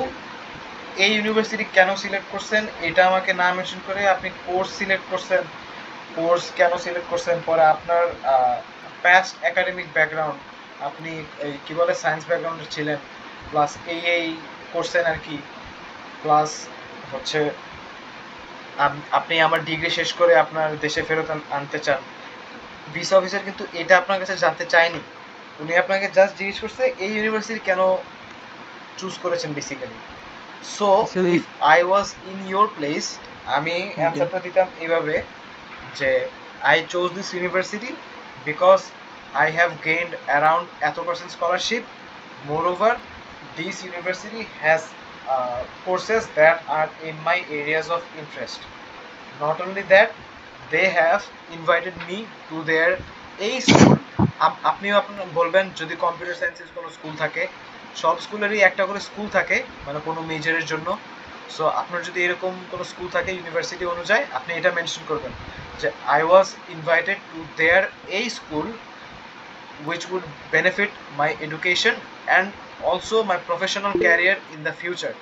এই ইউনিভার্সিটি কেন সিলেক্ট করছেন এটা আমাকে না মেনশন করে আপনি কোর্স সিলেক্ট করছেন, কোর্স কেন সিলেক্ট করছেন, পরে আপনার পাস্ট একাডেমিক ব্যাকগ্রাউন্ড, আপনি কি বলে সায়েন্স ব্যাকগ্রাউন্ডে ছিলেন, প্লাস এই করছেন আর কি, প্লাস হচ্ছে আপনি আমার ডিগ্রি শেষ করে আপনার দেশে ফেরত আনতে চান। ভিসা অফিসার কিন্তু এটা আপনার কাছে জানতে চায়নি, উনি আপনাকে জাস্ট জিজ্ঞেস করছে এই ইউনিভার্সিটি কেন চুজ করেছেন basically. So if I was in your place, আমি অ্যান্সারটা দিতাম এইভাবে যে I chose this university because I have gained around এত percent scholarship. Moreover, this university has courses that are in my areas of interest. Not only that, they have invited me to their এই school. আপনিও আপনার বলবেন যদি computer সায়েন্সের কোনো school থাকে, সব স্কুলেরই একটা করে স্কুল থাকে মানে কোনো মেজরের জন্য। সো আপনার যদি এরকম কোনো স্কুল থাকে ইউনিভার্সিটি অনুযায়ী, আপনি এটা মেনশন করবেন যে I was invited to there এই school which would benefit my education and also my professional career in the future.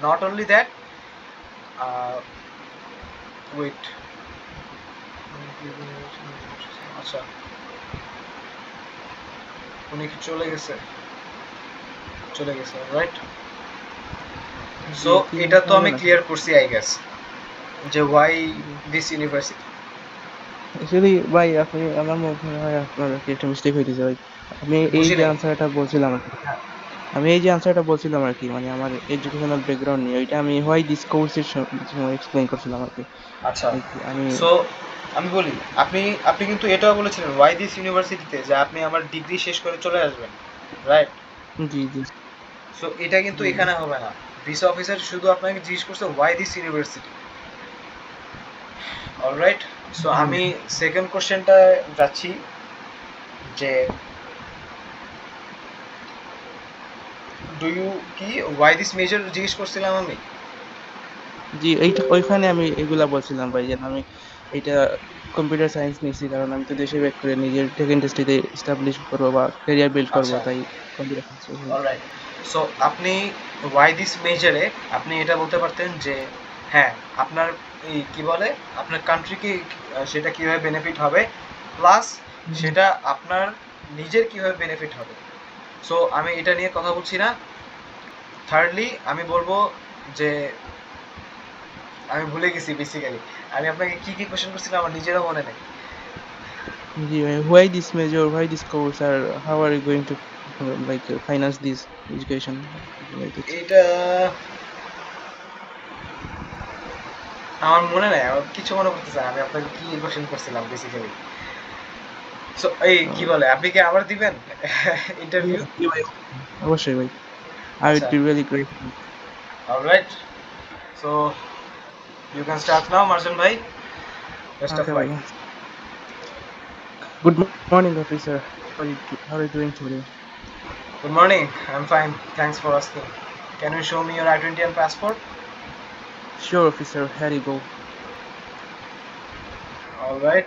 Not only that, wait, আচ্ছা উনি কি চলে গেছে রাইট। সো এটা তো আমি ক্লিয়ার করছি আই গেস যে ওয়াই দিস ইউনিভার্সিটি। অ্যাকচুয়ালি ভাই, আপনি আমার মনে হয় আপনার একটা মিস্টেক হইতেছে ভাই। আমি এই যে আনসারটা বলছিলাম আর কি, মানে আমার এডুকেশনাল ব্যাকগ্রাউন্ড নিয়ে, ওইটা আমি হোয়াই দিস কোর্সের সময় এক্সপ্লেইন করছিলাম আর কি। আচ্ছা আমি সো আমি বলি, আপনি কিন্তু এটাও বলেছিলেন ওয়াই দিস ইউনিভার্সিটিতে যে আপনি আমার ডিগ্রি শেষ করে চলে আসবেন, রাইট? জি জি। সো এটা কিন্তু এখানে হবে না, ভিসা অফিসার শুধু আপনাকে জিজ্ঞেস করছে Y this university. Alright, so আমি সেকেন্ড কোশ্চেনটা যাচ্ছি যে ডু ইউ কি ওয়াই দিস মেজর জিজ্ঞেস করছিলাম আমি। জি, এইটা ওইখানে আমি এগুলা বলছিলাম ভাই, যে আমি এটা কম্পিউটার সায়েন্স নিয়েছি কারণ আমি তো দেশে ব্যাক করে নিজের টেক ইন্ডাস্ট্রিতে এস্টাবলিশ করবো বা ক্যারিয়ার বিল্ড করবো, তাই কম্পিউটার সায়েন্স। অলরাইট, সো আপনি ওয়াই দিস মেজরে আপনি এটা বলতে পারতেন যে হ্যাঁ আপনার এই কি বলে আপনার কান্ট্রিকে সেটা কিভাবে বেনিফিট হবে, প্লাস সেটা আপনার নিজের কিভাবে বেনিফিট হবে। সো আমি এটা নিয়ে কথা বলছি না। থার্ডলি আমি বলবো যে আমি ভুলে গেছি বেসিক্যালি আমি আপনাকে কি কি কোশ্চেন করছিলাম আমার নিজেরও মনে নেই। জি ভাই, why this major, why this course, or how are you going to finance this education? এটা আমার মনে নাই, আমার কিছু মনে করতেছে আমি আপনাকে কি কোশ্চেন করছিলাম বেসিক্যালি। সো এই কি বলে আপনি কি আবার দিবেন ইন্টারভিউ? অবশ্যই ভাই, I would be really grateful. Alright, so You can start now, Marjan bhai. Best of Okay, luck. bhaiya. Good morning, officer. How are you doing today? Good morning. I'm fine. Thanks for asking. Can you show me your identity and passport? Sure, officer. Here you go. All right.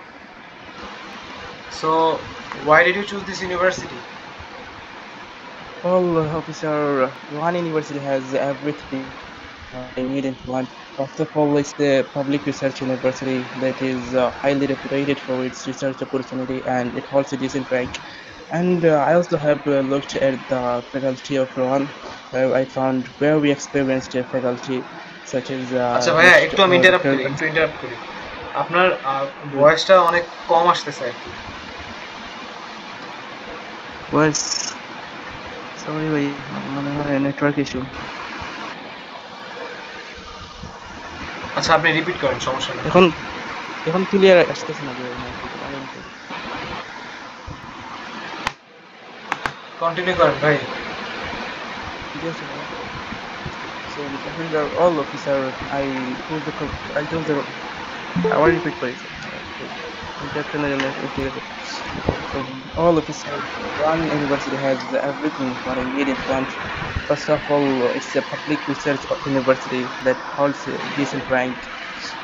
So, why did you choose this university? Well, officer, Wuhan University has everything I need and want. First of all, it's the public research university that is highly reputed for its research opportunity and it holds a decent rank. And I also have looked at the faculty of Wuhan, where I found very experienced faculty, such as আচ্ছা ভাইয়া একটু আমি interrupt Dr. করি আপনার Ganesh. ভয়েসটা অনেক কম আসতেছে আর কি Was sorry, ভাই মনে হয় নেটওয়ার্ক ইস্যু। আচ্ছা আপনি রিপিট করেন সমস্যা নেই এখন এখন ক্লিয়ার আসতেছে না ভাই নাকি বলেন তো। কন্টিনিউ করেন ভাই ঠিক আছে ভাই। So officer, all officer, I told the I want to repeat please. Interruption and ঠিক আছে। So all officer, one university has everything what I need and want. First of all, it's a public research university that holds a decent rank.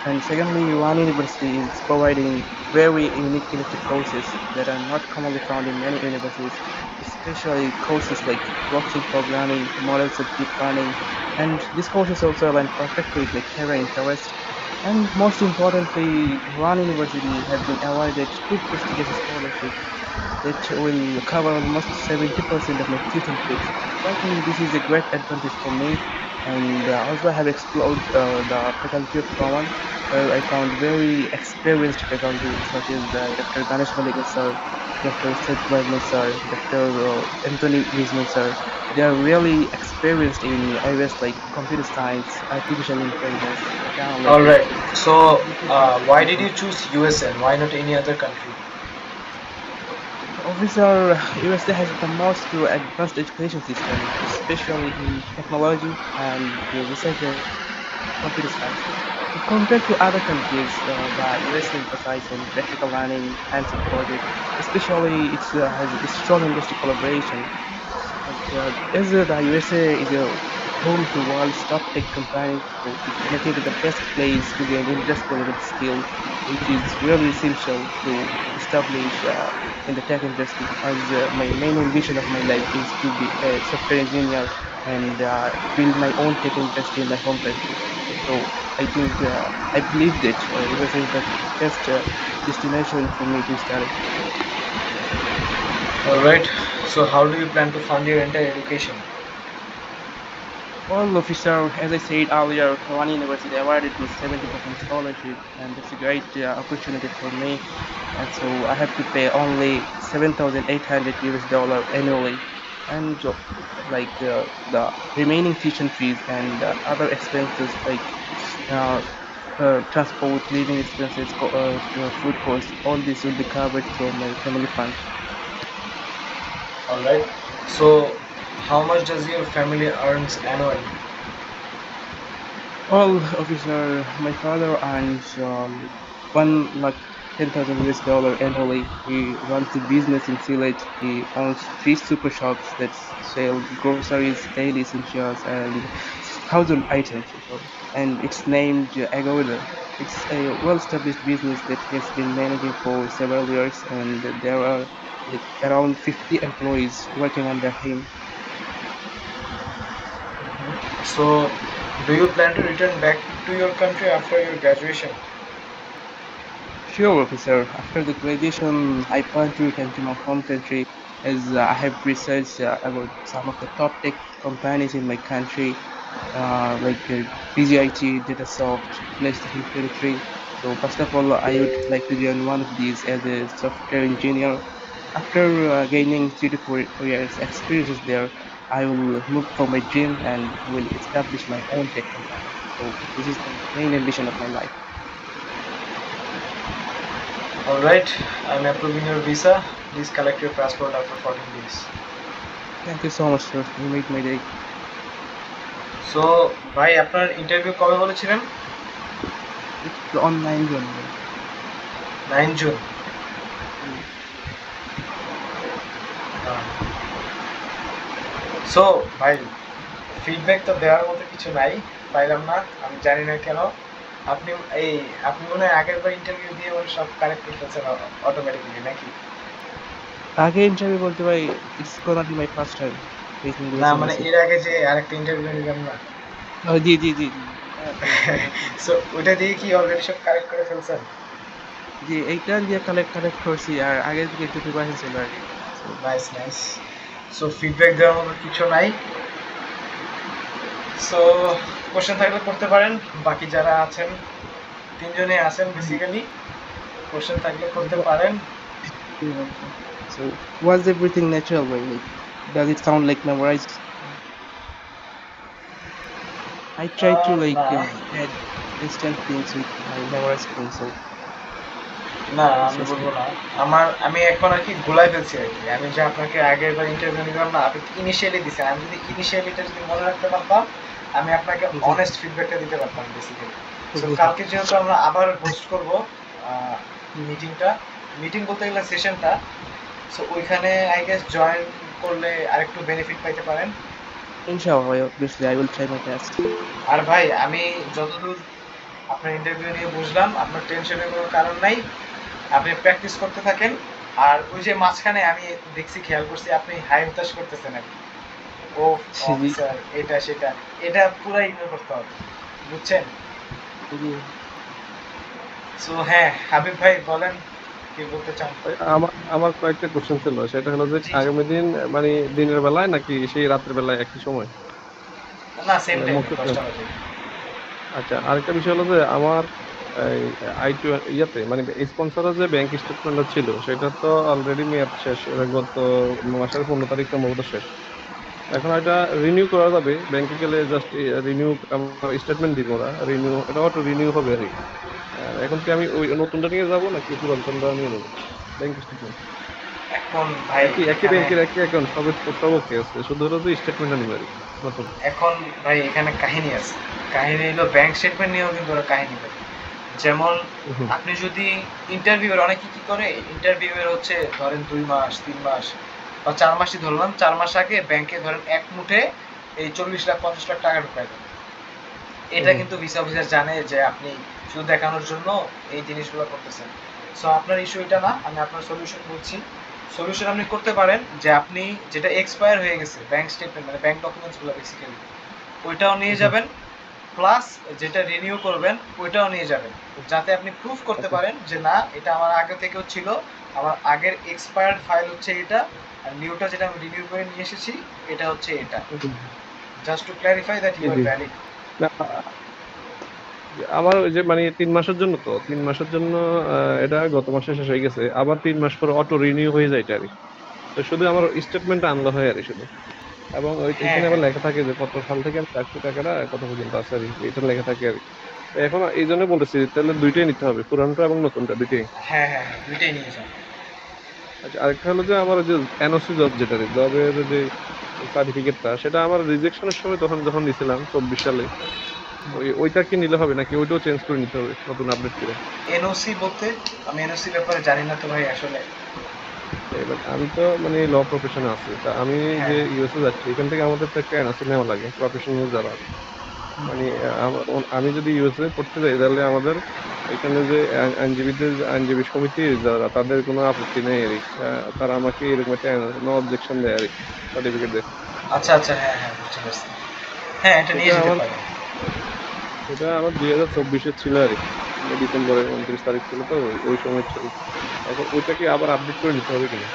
And secondly, one university is providing very unique elective courses that are not commonly found in many universities, especially courses like blockchain programming, models of deep learning, and these courses also align perfectly with my career interest. And most importantly, one university has been awarded two prestigious scholarships that will cover almost 70% of my tuition fees. So I think this is a great advantage for me. And also I have explored the faculty of Raman, where I found very experienced faculty such as Dr. Ganesh Maligan sir, Dr. Seth Wagner sir, Dr. Anthony Wiseman sir. They are really experienced in areas like computer science, artificial intelligence, data all analytics. right so why did you choose USA and why not any other country Officer, USA has the most advanced education system, especially in technology and the research and computer science. So compared to other countries, the USA emphasizes on practical learning, hands-on projects, especially it has a strong industry collaboration. As the USA is a home to world's top tech companies, so it makes it the best place to gain industry level skill, which is really essential to establish in the tech industry. As my main ambition of my life is to be a software engineer and build my own tech industry in my home country. So I think I believe that USA is the best destination for me to study. all right so how do you plan to fund your entire education Well, officer, as I said earlier, one university awarded me 70% scholarship, and that's a great opportunity for me. And so I have to pay only 7,800 US dollar annually, and the remaining tuition fees and other expenses like uh, transport, living expenses, food costs, all this will be covered through my family fund. all right so how much does your family earns annually Well, officer, my father earns 1 lakh 10,000 US dollar annually. He runs a business in Sylhet. He owns three super shops that sell groceries, daily essentials, and household items. So, and it's named Agoda. It's a well-established business that he has been managing for several years, and there are like around 50 employees working under him. so do you plan to return back to your country after your graduation Sure, officer. After the graduation, I plan to return to my home country as I have researched about some of the top tech companies in my country, like PGIT, DataSoft, PlayStation 23. So first of all, I would like to join one of these as a software engineer. After gaining 3 to 4 years experiences there, I will move for my dream and will establish my own tech company. So this is the main ambition of my life. all right I'm approving your visa please collect your passport after 14 days Thank you so much, sir. You made my day. So ভাই আপনার interview কবে বলেছিলেন It's on 9 June. 9 June. So ভাই feedback তো দেওয়ার মতো কিছু নাই, পাইলাম না, আমি জানি না কেন। আপনি আপনি মনে হয় আগের বার ইন্টারভিউ দিয়ে ওই সব কারেক্ট করে ফেলছেন অটোমেটিক্যালি নাকি? আগে ইন্টারভিউ বলতে ভাই it's gonna be my first time facing না ইউএস মানে এমবাসি। এর আগে যে আরেকটা ইন্টারভিউ নিলাম না, জি জি জি সো ওটা দিয়ে কি অলরেডি সব কারেক্ট করে ফেলছেন? জি, এইটা দিয়ে কালেক্ট করছি, আর আগে থেকে একটু প্রিপারেশন ছিল আর কি। Nice nice. সো ফিডব্যাক দেওয়ার মতো কিছু নাই। সো কোশ্চেন থাকলে করতে পারেন, বাকি যারা আছেন 3 জনে আছেন বেসিক্যালি, কোশ্চেন থাকলে করতে পারেন। So was everything natural way? Like, does it sound like memorized? I try to like না add instant things with my memorized things. So না it's আমি just বলবো না, আমি এখন আর কি গোলাই ফেলছি আর কি। আমি যে আপনাকে আগের বার ইন্টারভিউ নিলাম না, আপনি ইনিশিয়ালি দিছেন, আমি যদি ইনিশিয়ালিটা যদি মনে রাখতে পারতাম আমি আপনাকে অনেস্ট ফিডব্যাকটা দিতে পারতাম বেসিক্যালি। সো কালকে যেহেতু আমরা আবার হোস্ট করব মিটিং বলতে গেলে সেশনটা, সো ওইখানে আই গেস জয়েন করলে আরেকটু বেনিফিট পাইতে পারেন। inshallah, obviously I will try my best. আর ভাই আমি যতদূর আপনার ইন্টারভিউ নিয়ে বুঝলাম, আপনার টেনশনের কোনো কারণ নাই, আপনি প্র্যাকটিস করতে থাকেন। আর ওই যে মাঝখানে আমি দেখছি, খেয়াল করছি আপনি হাই হতাশ করতেছেন আর কি, ও অফিসার এটা সেটা, এটা পুরো ইগনোর করতে হবে, বুঝছেন? সো হ্যাঁ হাবিব ভাই বলেন কি বলতে চান? আমার কয়েকটা কোশ্চেন ছিল, সেটা হলো যে জি, জি। আগামী দিন মানে দিনের বেলায় নাকি সেই রাতের বেলায় একই সময়? না সেম টাইম মুখ্য 10টা বাজে। আচ্ছা, আরেকটা বিষয় হলো যে আমার ইয়াতে মানে স্পন্সরের যে ব্যাংক স্টেটমেন্টটা ছিল সেটা তো অলরেডি মেয়াদ শেষ, এটা গত মাসের 15 তারিখ সম্ভবত শেষ। এখন এটা রিনিউ করা যাবে, ব্যাংকে গেলে জাস্ট রিনিউ আমার স্টেটমেন্ট দিব, ওরা রিনিউ, এটা অটো রিনিউ হবে আর কি। এখন কি আমি ওই নতুনটা নিয়ে যাবো নাকি পুরাতনটা নিয়ে নেবো ব্যাংক স্টেটমেন্ট? এখন ভাই একই এখানে ব্যাংকের একই অ্যাকাউন্ট, সব ওকে আছে, শুধু হলো যে স্টেটমেন্টটা নিবে আর কি নতুন। এখন ভাই এখানে কাহিনী আছে, কাহিনী হলো ব্যাংক স্টেটমেন্ট নিয়েও কিন্তু ওরা কাহিনী করে। যেমন হুম। আপনি যদি ইন্টারভিউয়ের অনেকে কি করে, ইন্টারভিউয়ের হচ্ছে ধরেন 2 মাস 3 মাস বা 4 মাসই ধরলাম, 4 মাস আগে ব্যাংকে ধরেন এক মুঠে এই 40 লাখ 50 লাখ টাকা ঢুকাই দেন। এটা কিন্তু ভিসা অফিসার জানে যে আপনি শুধু দেখানোর জন্য এই জিনিসগুলো করতেছেন। সো আপনার ইস্যু এটা না, আমি আপনার সলিউশন বলছি। সলিউশন আপনি করতে পারেন যে আপনি যেটা এক্সপায়ার হয়ে গেছে ব্যাংক স্টেটমেন্ট মানে ব্যাংক ডকুমেন্টসগুলো বেসিক্যালি, ওইটাও নিয়ে যাবেন, প্লাস যেটা রিনিউ করবেন ওইটাও নিয়ে যাবেন, যাতে আপনি প্রুফ করতে পারেন যে না এটা আমার আগে থেকেও ছিল, আমার আগের এক্সপায়ার্ড ফাইল হচ্ছে এটা, আর নিউটা যেটা আমি রিনিউ করে নিয়ে এসেছি এটা হচ্ছে এটা, just to clarify that you are valid. না, আমার ওই যে মানে 3 মাসের জন্য, তো 3 মাসের জন্য এটা গত মাসে শেষ হয়ে গেছে, আবার 3 মাস পর অটো রিনিউ হয়ে যায় এটা আর কি। তো শুধু আমার স্টেটমেন্টটা আনলো হয় আর কি শুধু, এবং হ্যাঁ এখানে আবার হ্যাঁ লেখা থাকে যে কত সাল থেকে আমি চাকরি টাকাটা কত পর্যন্ত আছে আর কি, এটা লেখা থাকে আর কি। তো এখন এই জন্য বলতেছি তাহলে দুইটাই নিতে হবে, পুরানটা এবং নতুনটা দুইটাই। হ্যাঁ হ্যাঁ হ্যাঁ দুইটাই নিয়ে যান। আচ্ছা, আরেকটা হলো যে আমার ওই যে এনওসি জব, যেটা জবের যে সার্টিফিকেটটা, সেটা আমার রিজেকশনের সময় তখন যখন নিছিলাম 24 সালে, ওইটা কি নিলে হবে নাকি ওইটাও চেঞ্জ করে নিতে হবে নতুন আপডেট করে? এনওসি বলতে আমি এনওসি ব্যাপারে জানি না তো ভাই আসলে। এবার আমি তো মানে ল প্রফেশনে আছি, তা আমি হ্যাঁ যে ইউএসএ যাচ্ছি এখান থেকে আমাদের তো একটা এনওসি নেওয়া লাগে প্রফেশনাল যারা, মানে আমি যদি ইউএসএ পড়তে যাই তাহলে আমাদের এখানে যে আইনজীবী সমিতি যারা, তাদের কোনো আপত্তি নেই আর কি। তারা আমাকে এরকম একটা নো অবজেকশন দেয় আর কি, সার্টিফিকেট দেয়। আচ্ছা আচ্ছা হ্যাঁ হ্যাঁ বুঝতে পারছি, হ্যাঁ এটা নিয়ে এটা যেতে আমার পারেন। এটা আমার 2024-এ ছিল আর কি, ডিসেম্বরের 29 তারিখ ছিল, তো ওই সময় ছিল। এখন ওইটাকে আবার আপডেট করে নিতে হবে কিনা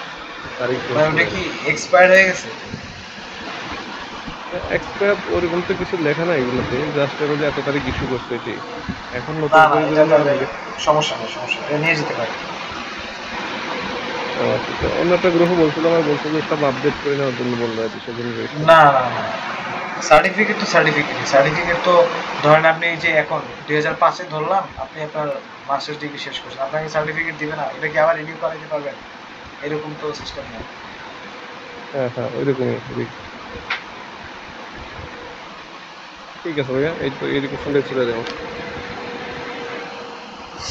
তারিখ চেঞ্জ ভাই করে ওটা আর কি কি? এক্সপায়ার্ড হয়ে গেছে? এক্সপায়ার ওরকম তো কিছু লেখা নাই এগুলোতে, জাস্ট হলো যে এত তারিখ ইস্যু করছে এটি। এখন না নতুন না করে এটা যদি নেওয়া তাহলে লাগে। সমস্যা নেই, সমস্যা নেই, এটা নিয়ে যেতে পারেন। আচ্ছা, তো অন্য একটা গ্রুপ বলছিল, আমার বলছে যে সব আপডেট করে নেওয়ার জন্য বললো আর কি, সেজন্য জিজ্ঞেস করলাম। না না না সার্টিফিকেট তো সার্টিফিকেট তো ধরেন আপনি এই যে এখন 2005-এ ধরলাম আপনি আপনার মাস্টার্স ডিগ্রি শেষ করছেন, আপনাকে সার্টিফিকেট দিবে না, এটা কি আবার রিনিউ করাইতে পারবেন? এরকম তো সিস্টেম নেই। হ্যাঁ হ্যাঁ, ওইরকমই দেখি। ঠিক আছে ভাইয়া, এই তো এই কোশ্চেনটাই ছিল আমার।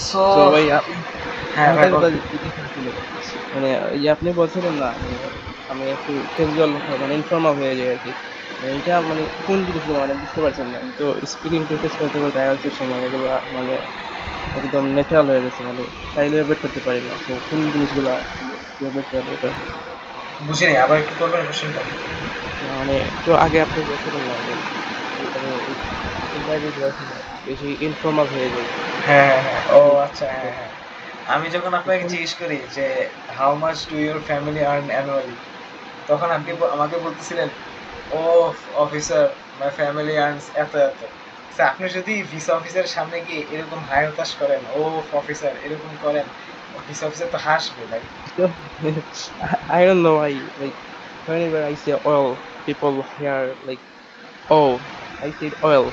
সো তো ভাই হ্যাঁ ভাই আরেকটা কথা বলেন। জিজ্ঞাসা ছিল, মানে এই যে আপনি বলছিলেন না, আমি একটু ক্যাজুয়াল মানে ইনফর্মাল হয়ে যাই আর কি, মানে এটা মানে কোন জিনিসগুলো মানে বুঝতে পারছেন না, আমি তো স্পিকিং প্র্যাকটিস করতে করতে আইএলটিএস সময় এগুলো মানে একদম ন্যাচারাল হয়ে গেছে, মানে চাইলে এভয়েড করতে পারি না, তো কোন জিনিসগুলো এভয়েড করা দরকার? বুঝিনি, আবার একটু করবেন কোশ্চেনটা? না মানে একটু আগে আপনি বলছিলেন না যে আমি ইন্টারভিউ দেওয়ার সময় বেশি ইনফর্মাল হয়ে যাই, হ্যাঁ হ্যাঁ হ্যাঁ, ও তো আচ্ছা, হ্যাঁ হ্যাঁ। আমি যখন তো আপনাকে কোন জিজ্ঞেস করি যে how much do your family earn annually, তখন আপনি আমাকে বলতেছিলেন, ও অফিসার, মাই ফ্যামিলি আর্নস এত এত। আচ্ছা, আপনি যদি ভিসা অফিসারের সামনে গিয়ে এরকম হাই হতাশ করেন, ও অফিসার এরকম করেন, ভিসা অফিসার তো হাসবে ভাই। so, I don't know why, like whenever I say oil, people here like, oh, I said oil.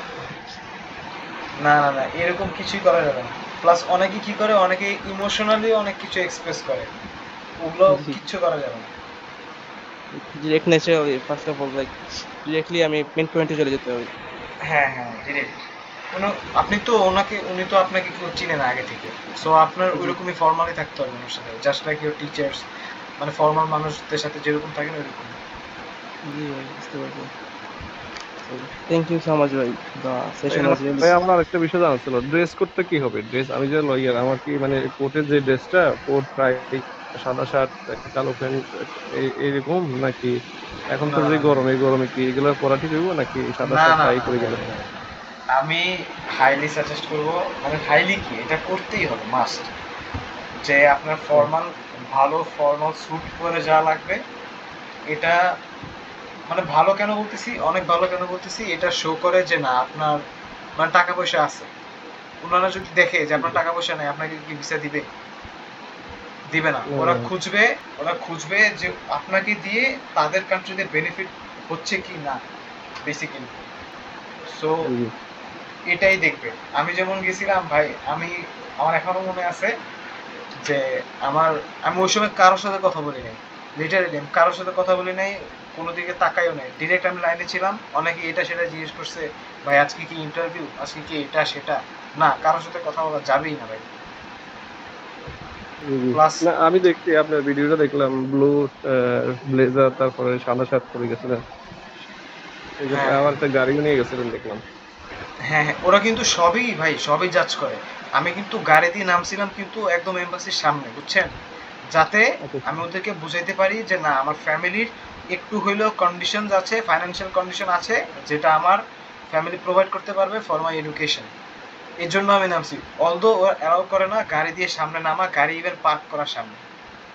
না না না, এরকম কিছুই করা যাবে না। প্লাস অনেকে কি করে, অনেকে ইমোশনালি অনেক কিছু এক্সপ্রেস করে, ওগুলো কিচ্ছু করা যাবে না। Direct naturally, first of all, like directly আমি মেন পয়েন্টে চলে যেতে হবে। হ্যাঁ হ্যাঁ, ডিরেক্ট। আপনি তো উনি তো আপনাকে কেউ চিনে না আগে থেকে, সো আপনার জি ওইরকমই ফর্মালি থাকতে হবে ওনার সাথে, জাস্ট লাইক ইউর টিচার্স, মানে ফর্মাল মানুষদের সাথে যেরকম থাকেন ওইরকম। জি ভাই, বুঝতে পারছি। So thank you so much ভাই, the session was really ভাই আমার আরেকটা বিষয় জানার ছিল, ড্রেস কোডটা কি হবে? ড্রেস, আমি যে লয়ার, আমার কি মানে কোর্টের যে ড্রেসটা, কোট টাই, সাদা শার্ট, একটা কালো প্যান্ট, এইরকম নাকি? এখন তো না যে না গরম, এই গরমে কি এগুলো পরা ঠিক হইব নাকি সাদা না শার্ট না টাই না পরে ভাই গেলে? ভাই, আমি হাইলি সাজেস্ট করবো, মানে হাইলি কি, এটা করতেই হবে মাস্ট, যে আপনার ফর্মাল, ভালো ফর্মাল স্যুট পরে যাওয়া লাগবে। এটা মানে ভালো কেন বলতেছি, অনেক ভালো কেন বলতেছি, এটা শো করে যে না আপনার মানে টাকা পয়সা আছে। ওনারা যদি দেখে যে আপনার টাকা পয়সা নেই, আপনাকে কি ভিসা দিবে? দিবে না। ওরা খুঁজবে যে আপনাকে দিয়ে তাদের কান্ট্রিতে বেনিফিট হচ্ছে কি না, বেসিক্যালি। সো এটাই দেখবে। আমি যেমন গেছিলাম ভাই, আমার এখনো মনে আছে যে আমি ওই সময় কারোর সাথে কথা বলি নাই, লিটারেলি আমি কারোর সাথে কথা বলি নাই, কোনো দিকে তাকাইও নাই, ডিরেক্ট আমি লাইনে ছিলাম। অনেকে এটা সেটা জিজ্ঞেস করছে, ভাই আজকে কি ইন্টারভিউ, আজকে কি এটা সেটা, না কারোর সাথে কথা বলা যাবেই না ভাই। প্লাস না আমি দেখছি আপনার ভিডিওটা দেখলাম, ব্লু ব্লেজার, তারপরে সাদা শার্ট পরে গেছিলেন, এই যে হ্যাঁ আবার একটা গাড়িও নিয়ে গেছিলেন দেখলাম। হ্যাঁ হ্যাঁ, ওরা কিন্তু সবই জাজ করে। আমি কিন্তু গাড়ি দিয়ে নামছিলাম কিন্তু একদম এম্বাসির সামনে, বুঝছেন, যাতে আচ্ছা আমি ওদেরকে বুঝাইতে পারি যে না আমার ফ্যামিলির একটু হইলেও কন্ডিশন আছে, ফাইন্যান্সিয়াল কন্ডিশন আছে, যেটা আমার ফ্যামিলি প্রোভাইড করতে পারবে ফর মাই এডুকেশন। এর জন্য আমি নামছি। অলদো ওরা অ্যালাউ করে না গাড়ি দিয়ে সামনে নামা, গাড়ি ইভেন পার্ক করার সামনে,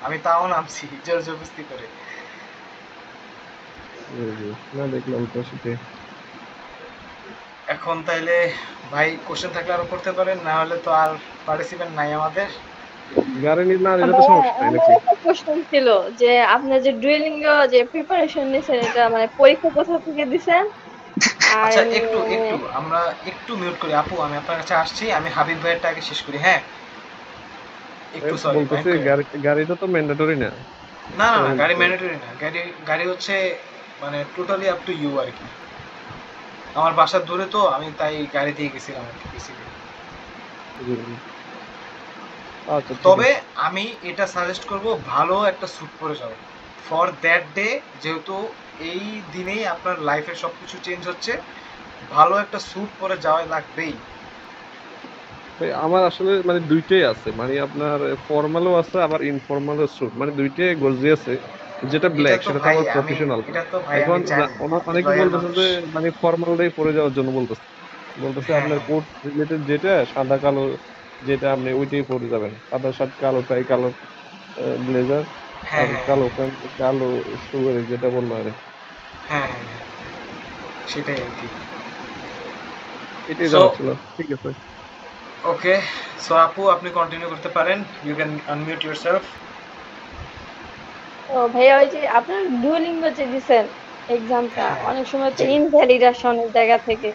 আমি তাও নামছি জোর জবরদস্তি করে। না দেখলাম তো সেটাই। এখন তাইলে ভাই কোশ্চেন থাকলে আরো করতে পারেন, না হলে তো আর পার্টিসিপেন্ট নাই আমাদের। গাড়ি না নিলে তো ভাইয়া, সমস্যা নাই আমার নাকি? একটা কোশ্চেন ছিল যে আপনার যে ডুয়েলিঙ্গো যে প্রিপারেশন নিছেন, এটা মানে পরীক্ষা কোথা থেকে দিছেন? আর আচ্ছা, আমরা একটু মিউট করি আপু, আমি আপনার কাছে আসছি, আমি হাবিব ভাইয়েরটা আগে শেষ করি, হ্যাঁ একটু সরি মাইন্ড বলতেছি করেন। গাড়িটা তো ম্যান্ডেটরি না। না না না, গাড়ি ম্যান্ডেটরি না, গাড়ি হচ্ছে মানে totally up to you are কি। আমার বাসার দূরে তো, আমি তাই গাড়ি দিয়ে গেছিলাম আর কি বেসিক্যালি। আচ্ছা ঠিক তবে আছে। আমি এটা সাজেস্ট করব, ভালো একটা স্যুট পরে যাও ফর দ্যাট ডে, যেহেতু এই দিনেই আপনার লাইফের সবকিছু চেঞ্জ হচ্ছে, ভালো একটা স্যুট পরে যাওয়া লাগবেই। ভাই আমার আসলে মানে দুইটাই আছে, মানে আপনার ফর্মালও আছে আবার ইনফর্মালও স্যুট, মানে দুইটাই গর্জি আছে। যেটা এটা ব্ল্যাক তো সেটা তো ভাই আবার আমি প্রফেশনাল। এটা তো ভাই এখন আমি জানি, অনেকে লয়াল বলতেছে মানুষ। যে মানে ফর্মালটাই পরে যাওয়ার জন্য বলতেছে, হ্যাঁ আপনার হ্যাঁ কোট রিলেটেড যেটা সাদা কালো, যেটা আপনি ওইটাই পরে যাবেন, সাদা শার্ট, কালো টাই, কালো ব্লেজার, হ্যাঁ আর হ্যাঁ কালো প্যান্ট, কালো শু, যেটা বললো আর হ্যাঁ হ্যাঁ হ্যাঁ, সেটাই আর কি। এটাই সো জানার ছিল। ঠিক আছে। ওকে, সো আপু আপনি কন্টিনিউ করতে পারেন, ইউ ক্যান আনমিউট ইয়োরসেলফ। ও ভাইয়া, ওই যে আপনার ডুয়েলিঙ্গো যে দিছেন এক্সামটা, হ্যাঁ অনেক সময় তো জি, ইনভ্যালিড আসে অনেক জায়গা থেকে,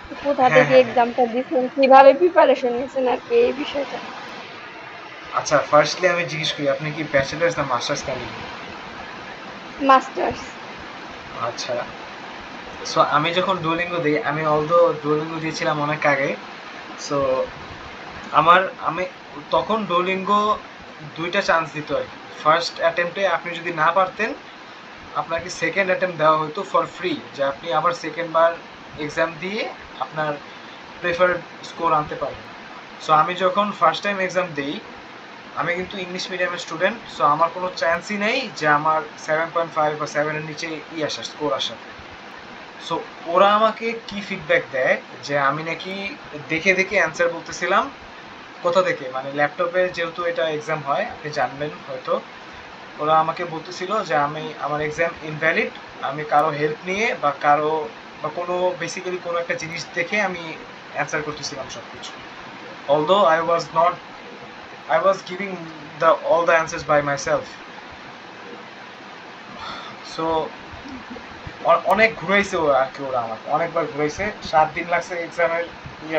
তো কোথা হ্যাঁ থেকে হ্যাঁ হ্যাঁ। এক্সামটা দিছেন, কিভাবে প্রিপারেশন নিছেন আর কি, এই বিষয়টা। আচ্ছা, ফার্স্টলি আমি জিজ্ঞেস করি, আপনি কি ব্যাচেলার্স না মাস্টার্স কামিং? মাস্টার্স। আচ্ছা, সো আমি যখন ডুয়োলিঙ্গো দিই, আমি অলদো ডুয়োলিঙ্গো দিয়েছিলাম অনেক আগে, সো আমি তখন ডুওলিঙ্গো 2টা চান্স দিত আর কি। ফার্স্ট অ্যাটেম্পটে আপনি যদি না পারতেন আপনাকে সেকেন্ড অ্যাটেম্প দেওয়া হতো ফর ফ্রি, যে আপনি আবার সেকেন্ড বার এক্সাম দিয়ে আপনার প্রেফার্ড স্কোর আনতে পারবেন। সো আমি যখন ফার্স্ট টাইম এক্সাম দিই, আমি কিন্তু ইংলিশ মিডিয়ামের স্টুডেন্ট, সো আমার কোনো চান্সই নেই যে আমার 7.5 বা 7 এর নিচে আসার স্কোর আসার। সো ওরা আমাকে কি ফিডব্যাক দেয় যে আমি নাকি দেখে দেখে অ্যান্সার বলতেছিলাম। কোথা থেকে, মানে ল্যাপটপে যেহেতু এটা এক্সাম হয় আপনি জানবেন হয়তো, ওরা আমাকে বলতেছিল যে আমার এক্সাম ইনভ্যালিড, আমি কারো হেল্প নিয়ে বা কোনো বেসিক্যালি কোনো একটা জিনিস দেখে আমি অ্যান্সার করতেছিলাম সব কিছু। Although I was giving all the answers by myself. So অনেক ঘুরাইছে ওরা আর কি, ওরা আমাকে অনেকবার ঘুরাইছে। 7 দিন লাগছে এক্সামের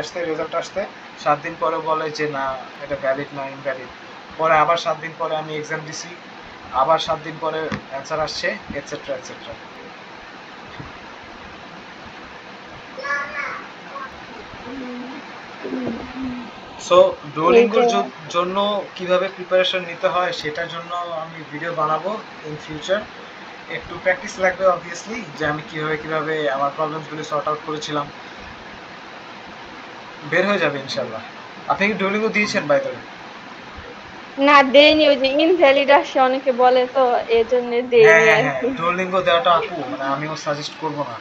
আসতে, রেজাল্ট আসতে। 7 দিন পরে বলে যে না এটা ভ্যালিড না, ইনভ্যালিড। পরে আবার 7 দিন পরে আমি এক্সাম দিছি, আবার 7 দিন পরে অ্যান্সার আসছে, এটসেট্রা এটসেট্রা। সো ডুওলিঙ্গোর জন্য কিভাবে প্রিপারেশন নিতে হয় সেটার জন্য আমি ভিডিও বানাবো ইন ফিউচার। একটু প্র্যাকটিস লাগবে অবভিয়াসলি, যে আমি কিভাবে আমার প্রবলেমসগুলো সর্ট আউট করেছিলাম। বের হয়ে যাবে ইনশাআল্লাহ। আপনি কি ডুওলিঙ্গো দিয়েছেন বাই দ্য ওয়ে? না দেইনি, ওই যে ইনভ্যালিড আসে অনেকে বলে, তো এজন্য দেইনি আর কি। ডুওলিঙ্গো দেওয়াটা আপু মানে আমিও সাজেস্ট করব না।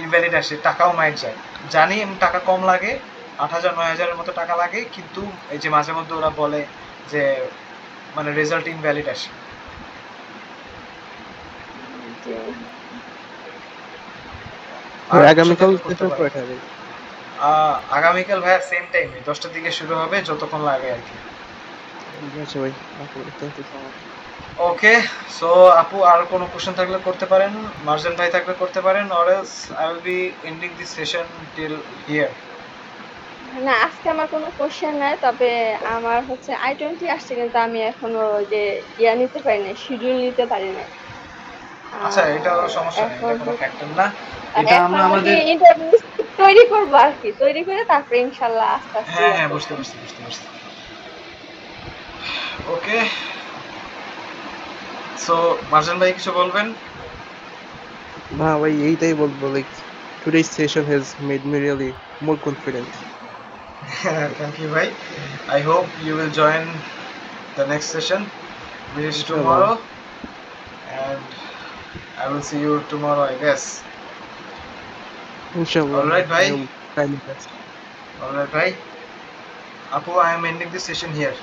ইনভ্যালিড আসে, টাকাও মাইর যায়। জানি টাকা কম লাগে, 8,000-9,000 এর মতো টাকা লাগে, কিন্তু এই যে মাঝে মধ্যে ওরা বলে যে মানে রেজাল্ট ইনভ্যালিড আসে। আগামীকাল ভাইয়া সেম টাইমে 10টার দিকে শুরু হবে, যতক্ষণ লাগে আর কি। ওকে, সো আপু আর কোনো কোশ্চেন থাকলে করতে পারেন, মার্জান ভাই থাকলে করতে পারেন, or else I will be ending this session till here. না আজকে আমার কোনো কোশ্চেন নাই, তবে আমার হচ্ছে I-20 আসছে, কিন্তু আমি এখনো যে নিতে পারি না, শিডিউল নিতে পারি না। আচ্ছা, এটা সমস্যা নেই, এটা কোনো ফ্যাক্টর না। এটা আমরা আমাদের ইন্টারভিউ তৈরি করব আর কি, তৈরি করে তারপরে ইনশাআল্লাহ আস্তে আস্তে। হ্যাঁ বুঝতে পারছি। ওকে, সো মার্জান ভাই কিছু বলবেন? না ভাই, এইটাই বলবো, like today's session has made me really more confident. Thank you bhai. I hope you will join the next session, which is tomorrow, and I will see you tomorrow, I guess. Inshallah. All right bhai. All right bhai. Apu, I am ending this session here.